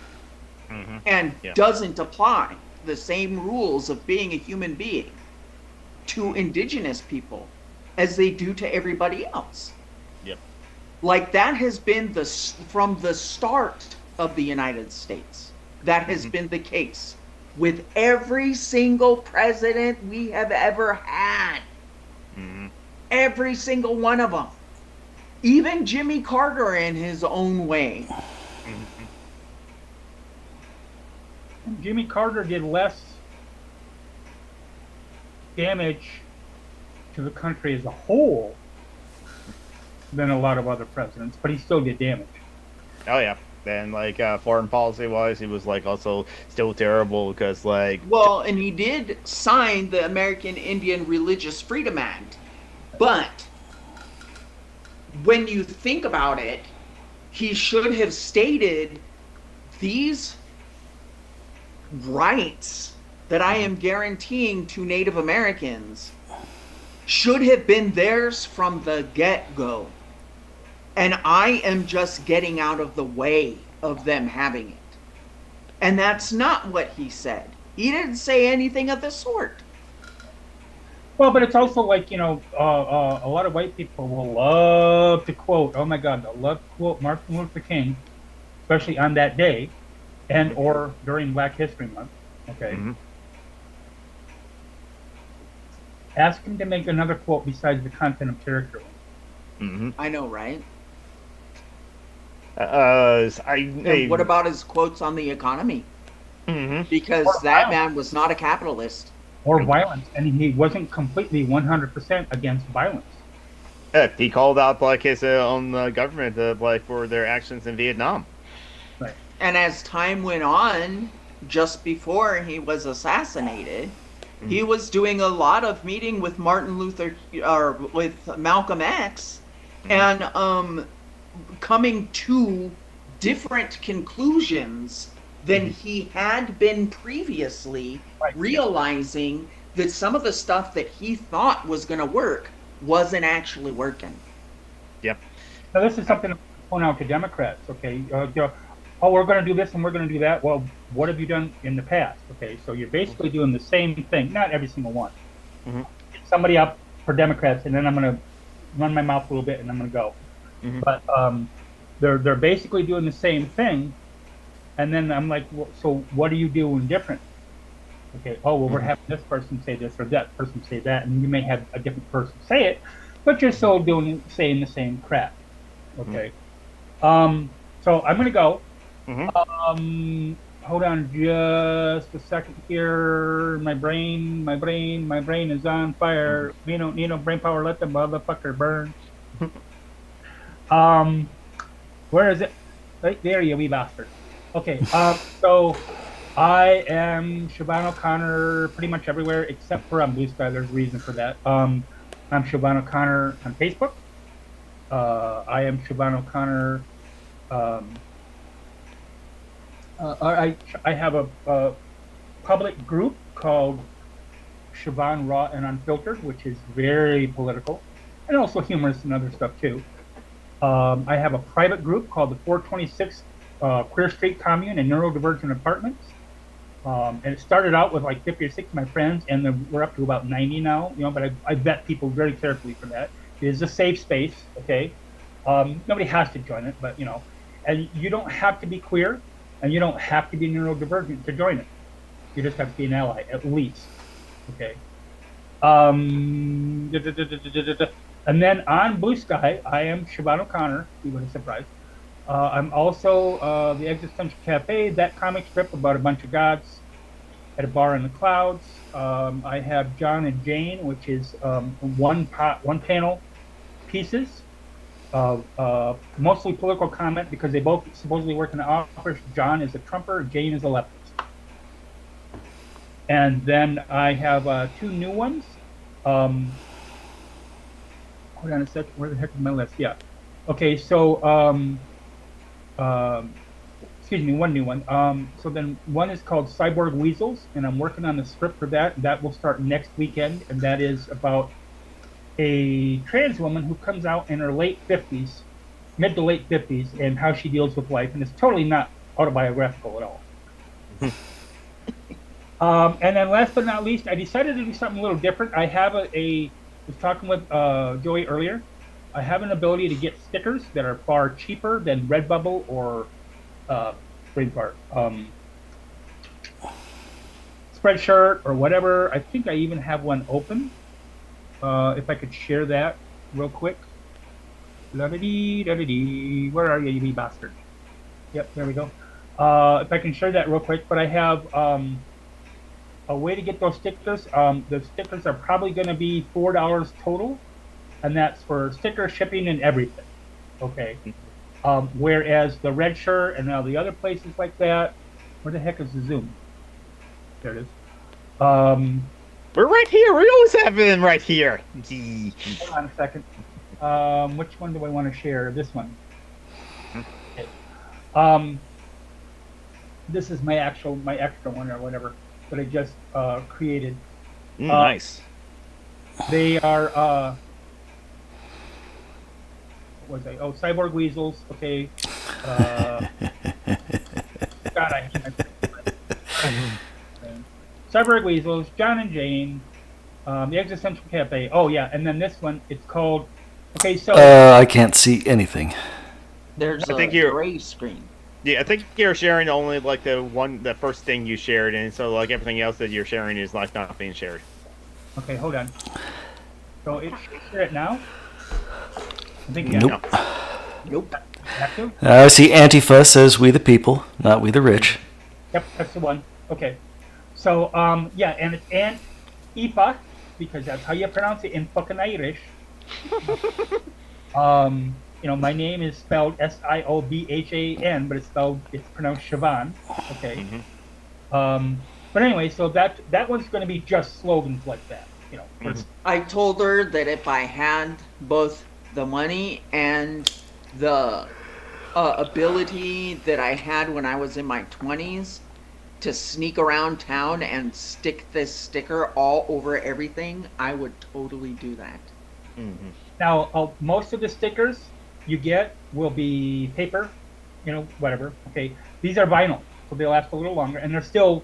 and doesn't apply the same rules of being a human being to indigenous people as they do to everybody else. Yep. Like, that has been from the start of the United States. That has been the case with every single president we have ever had. Every single one of them. Even Jimmy Carter in his own way. Jimmy Carter did less damage to the country as a whole than a lot of other presidents, but he still did damage. Oh yeah. And like foreign policy wise, he was like also still terrible because like. Well, and he did sign the American Indian Religious Freedom Act, but when you think about it, he should have stated these rights that I am guaranteeing to Native Americans should have been theirs from the get-go. And I am just getting out of the way of them having it. And that's not what he said. He didn't say anything of the sort. Well, but it's also like, a lot of white people will love to quote, oh my God, they'll love to quote Martin Luther King, especially on that day, and or during Black History Month. Okay. Ask him to make another quote besides the content of character one. I know, right? And what about his quotes on the economy? Because Or that violence. man was not a capitalist. Or violence, and he wasn't completely 100% against violence. He called out like his own government like for their actions in Vietnam. Right. And as time went on, just before he was assassinated, he was doing a lot of meeting with with Malcolm X, and coming to different conclusions than he had been previously, realizing that some of the stuff that he thought was going to work wasn't actually working. Yep. Now, this is something to point out to Democrats, okay? Oh, we're going to do this and we're going to do that. Well, what have you done in the past? Okay, so you're basically doing the same thing. Not every single one. Get somebody up for Democrats, and then I'm going to run my mouth a little bit, and I'm going to go. But they're basically doing the same thing, and then I'm like, well, so what are you doing different? Okay, oh, well, we're having this person say this or that person say that, and you may have a different person say it, but you're still saying the same crap. Okay. So I'm going to go. Hold on just a second here. My brain is on fire. We don't need no brain power. Let the motherfucker burn. Where is it? Right there, you wee bastard. Okay. So I am Siobhan O'Connor pretty much everywhere except for on Blue Sky. There's a reason for that. I'm Siobhan O'Connor on Facebook. I am Siobhan O'Connor. I have a public group called Siobhan Raw and Unfiltered, which is very political and also humorous and other stuff too. I have a private group called the 426 Queer Street Commune and Neurodivergent Apartments. And it started out with like 50 or 60 of my friends, and we're up to about 90 now. But I vet people very carefully for that. It is a safe space, okay? Nobody has to join it, but and you don't have to be queer, and you don't have to be neurodivergent to join it. You just have to be an ally, at least, okay? And then on Blue Sky, I am Siobhan O'Connor. You would have surprised. I'm also the Existential Cafe, that comic strip about a bunch of gods at a bar in the clouds. I have John and Jane, which is one panel pieces of mostly political comment because they both supposedly work in the office. John is a Trumper, Jane is a leftist. And then I have two new ones. Hold on a second, where the heck is my list? Yeah. Okay, so excuse me, one new one. So then one is called Cyborg Weasels, and I'm working on the script for that. That will start next weekend, and that is about a trans woman who comes out in her late 50s, mid to late 50s, and how she deals with life, and it's totally not autobiographical at all. And then last but not least, I decided to do something a little different. I have I was talking with Joey earlier. I have an ability to get stickers that are far cheaper than Redbubble or Spreadshirt or whatever. I think I even have one open. If I could share that real quick. La-da-dee. Where are you, you wee bastard? Yep, there we go. If I can share that real quick, but I have a way to get those stickers. The stickers are probably going to be $4 total, and that's for sticker shipping and everything. Okay. Whereas the Red Shirt and all the other places like that, where the heck is the Zoom? There it is. We're right here. We always have been right here. Hold on a second. Which one do I want to share? This one. Okay. This is my extra one or whatever that I just created. Nice. They are what was I? Oh, Cyborg Weasels. Okay. God, I hate my Cyborg Weasels, John and Jane, the Existential Cafe. Oh yeah, and then this one, it's called. Okay, so I can't see anything. There's I think a you're- gray screen. Yeah, I think you're sharing only like the first thing you shared, and so like everything else that you're sharing is like not being shared. okay, hold on. So it should share it now. I think yeah. Nope. Nope. Have to? I see Antifa says "We the people, not we the rich." Yep, that's the one. Okay. So yeah, and it's Antifa because that's how you pronounce it in fucking Irish. You know, my name is spelled Siobhan, but it's pronounced Siobhan. Okay. But anyway, so that one's going to be just slogans like that. You know. I told her that if I had both the money and the ability that I had when I was in my 20s to sneak around town and stick this sticker all over everything, I would totally do that. Now, most of the stickers you get will be paper, you know, whatever. Okay, these are vinyl, so they last a little longer, and they're still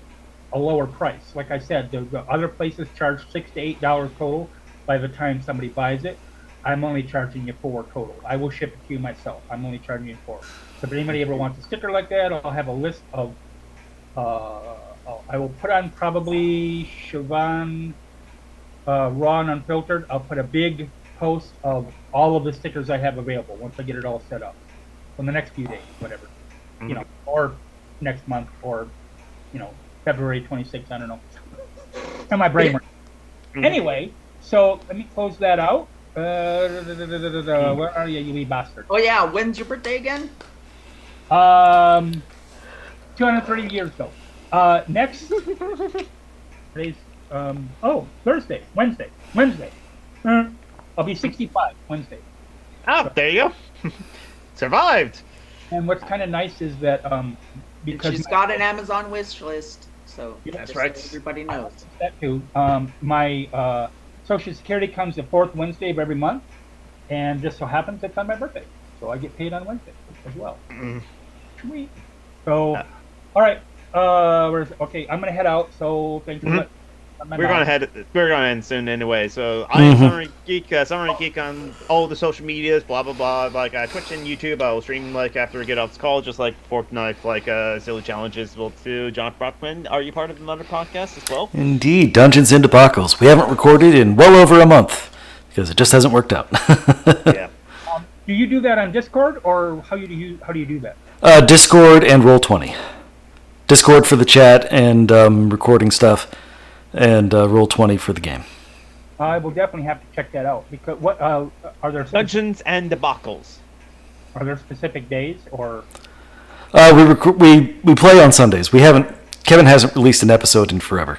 a lower price. Like I said, the other places charge $6 to $8 total by the time somebody buys it. I'm only charging you $4 total. I will ship it to you myself. I'm only charging you $4. So if anybody ever wants a sticker like that, I'll have a list of. I will put on probably Siobhan Raw and Unfiltered. I'll put a big post of all of the stickers I have available once I get it all set up. In the next few days, whatever. You know, or next month, or you know, February 26th. I don't know. And my brain works. Anyway, so let me close that out. Where are you, you wee bastard? Oh yeah, when's your birthday again? 230 years ago. Next, today's, Thursday, Wednesday. I'll be 65 Wednesday. Oh, there you go. Survived. And what's kind of nice is that, because She's got an Amazon wish list, so That's just right. so everybody knows. that too, my Social Security comes the fourth Wednesday of every month, and just so happens it's on my birthday, so I get paid on Wednesday as well. Sweet. So, all right. Okay, I'm gonna head out. So thank you. We're gonna end soon anyway. So I am Summer Geek on all the social medias, blah blah blah. Like Twitch and YouTube, I will stream like after we get off this call, just like Fortnite, like silly challenges. Will too. John Brockman, are you part of another podcast as well? Indeed, Dungeons and Debacles. We haven't recorded in well over a month because it just hasn't worked out. Yeah. Do you do that on Discord, or how do you do that? Discord and Roll20. Discord for the chat and recording stuff, and Roll20 for the game. I will definitely have to check that out because what are there Dungeons and Debacles. are there specific days or? We play on Sundays. Kevin hasn't released an episode in forever,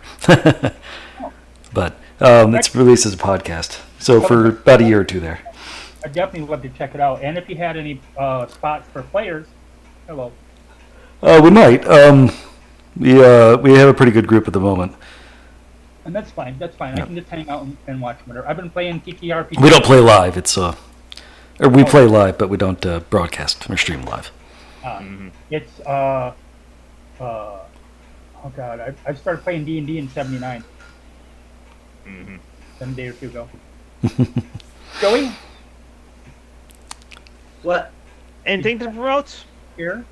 but it's released as a podcast. So for about a year or two there. I'd definitely love to check it out. And if you had any spots for players, hello. We might. We have a pretty good group at the moment. And that's fine. That's fine. Yeah. I can just hang out and watch whatever. I've been playing TTRPG. We don't play live. It's or we play live, but we don't broadcast or stream live. It's oh god, I started playing D&D in '79. A day or two ago. Joey, What? Anything to promote? here.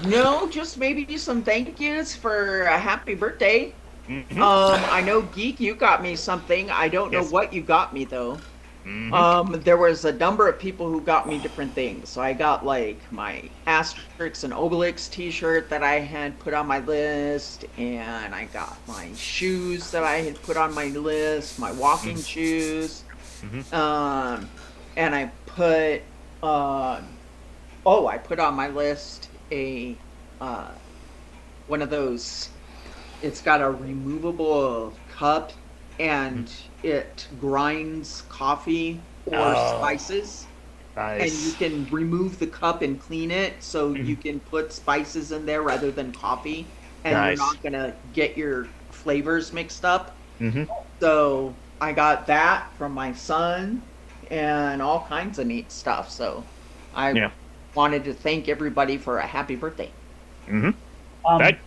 No, just maybe some thank yous for a happy birthday. Mhm. I know Geek, you got me something. I don't know Yes. what you got me though. Mhm. There was a number of people who got me different things. So I got like my Asterix and Obelix t-shirt that I had put on my list, and I got my shoes that I had put on my list, my walking shoes. And I put I put on my list a one of those. It's got a removable cup, and it grinds coffee or spices. And you Nice. can remove the cup and clean it, so you can put spices in there rather than coffee, and Nice. you're not gonna get your flavors mixed up. Mhm. So I got that from my son, and all kinds of neat stuff. So I Yeah. wanted to thank everybody for a happy birthday. Mhm. Um, Right.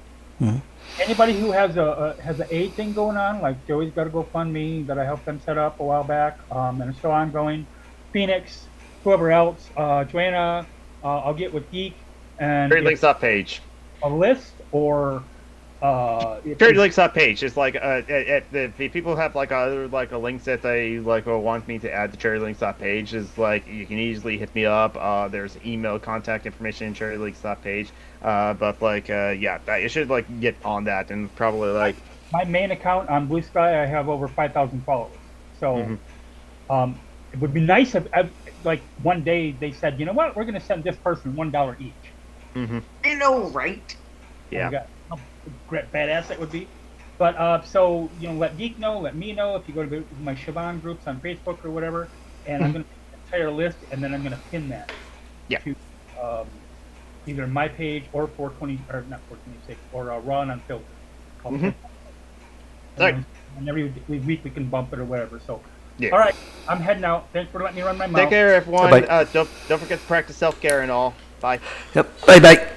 Anybody who has a aid thing going on, like Joey's got a GoFundMe that I helped them set up a while back, and it's still ongoing. Phoenix, whoever else, Joanna, I'll get with Geek and Charity get Links Up page. a list or if Charity you- Links Up page is like if people have like other like a links that they like or want me to add to Charity Links Up page is like you can easily hit me up. There's email contact information in Charity Links Up page. But like yeah, you should like get on that and probably like my main account on Blue Sky, I have over 5,000 followers. So it would be nice if like one day they said, you know what, we're going to send this person $1 each. I know, right? yeah. Oh my God, how great badass that would be. But so let Geek know, let me know if you go to my Siobhan groups on Facebook or whatever, and I'm going to pick the entire list, and then I'm going to pin that Yeah. to either my page or 420 or not 426 or Raw and Unfiltered. Right. And every week we can bump it or whatever. So Yeah. all right, I'm heading out. Thanks for letting me run my mouth. Take care, everyone. Bye-bye. Don't forget to practice self-care and all. Bye. Yep. Bye bye.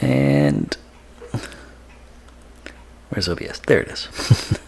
And where's OBS? There it is.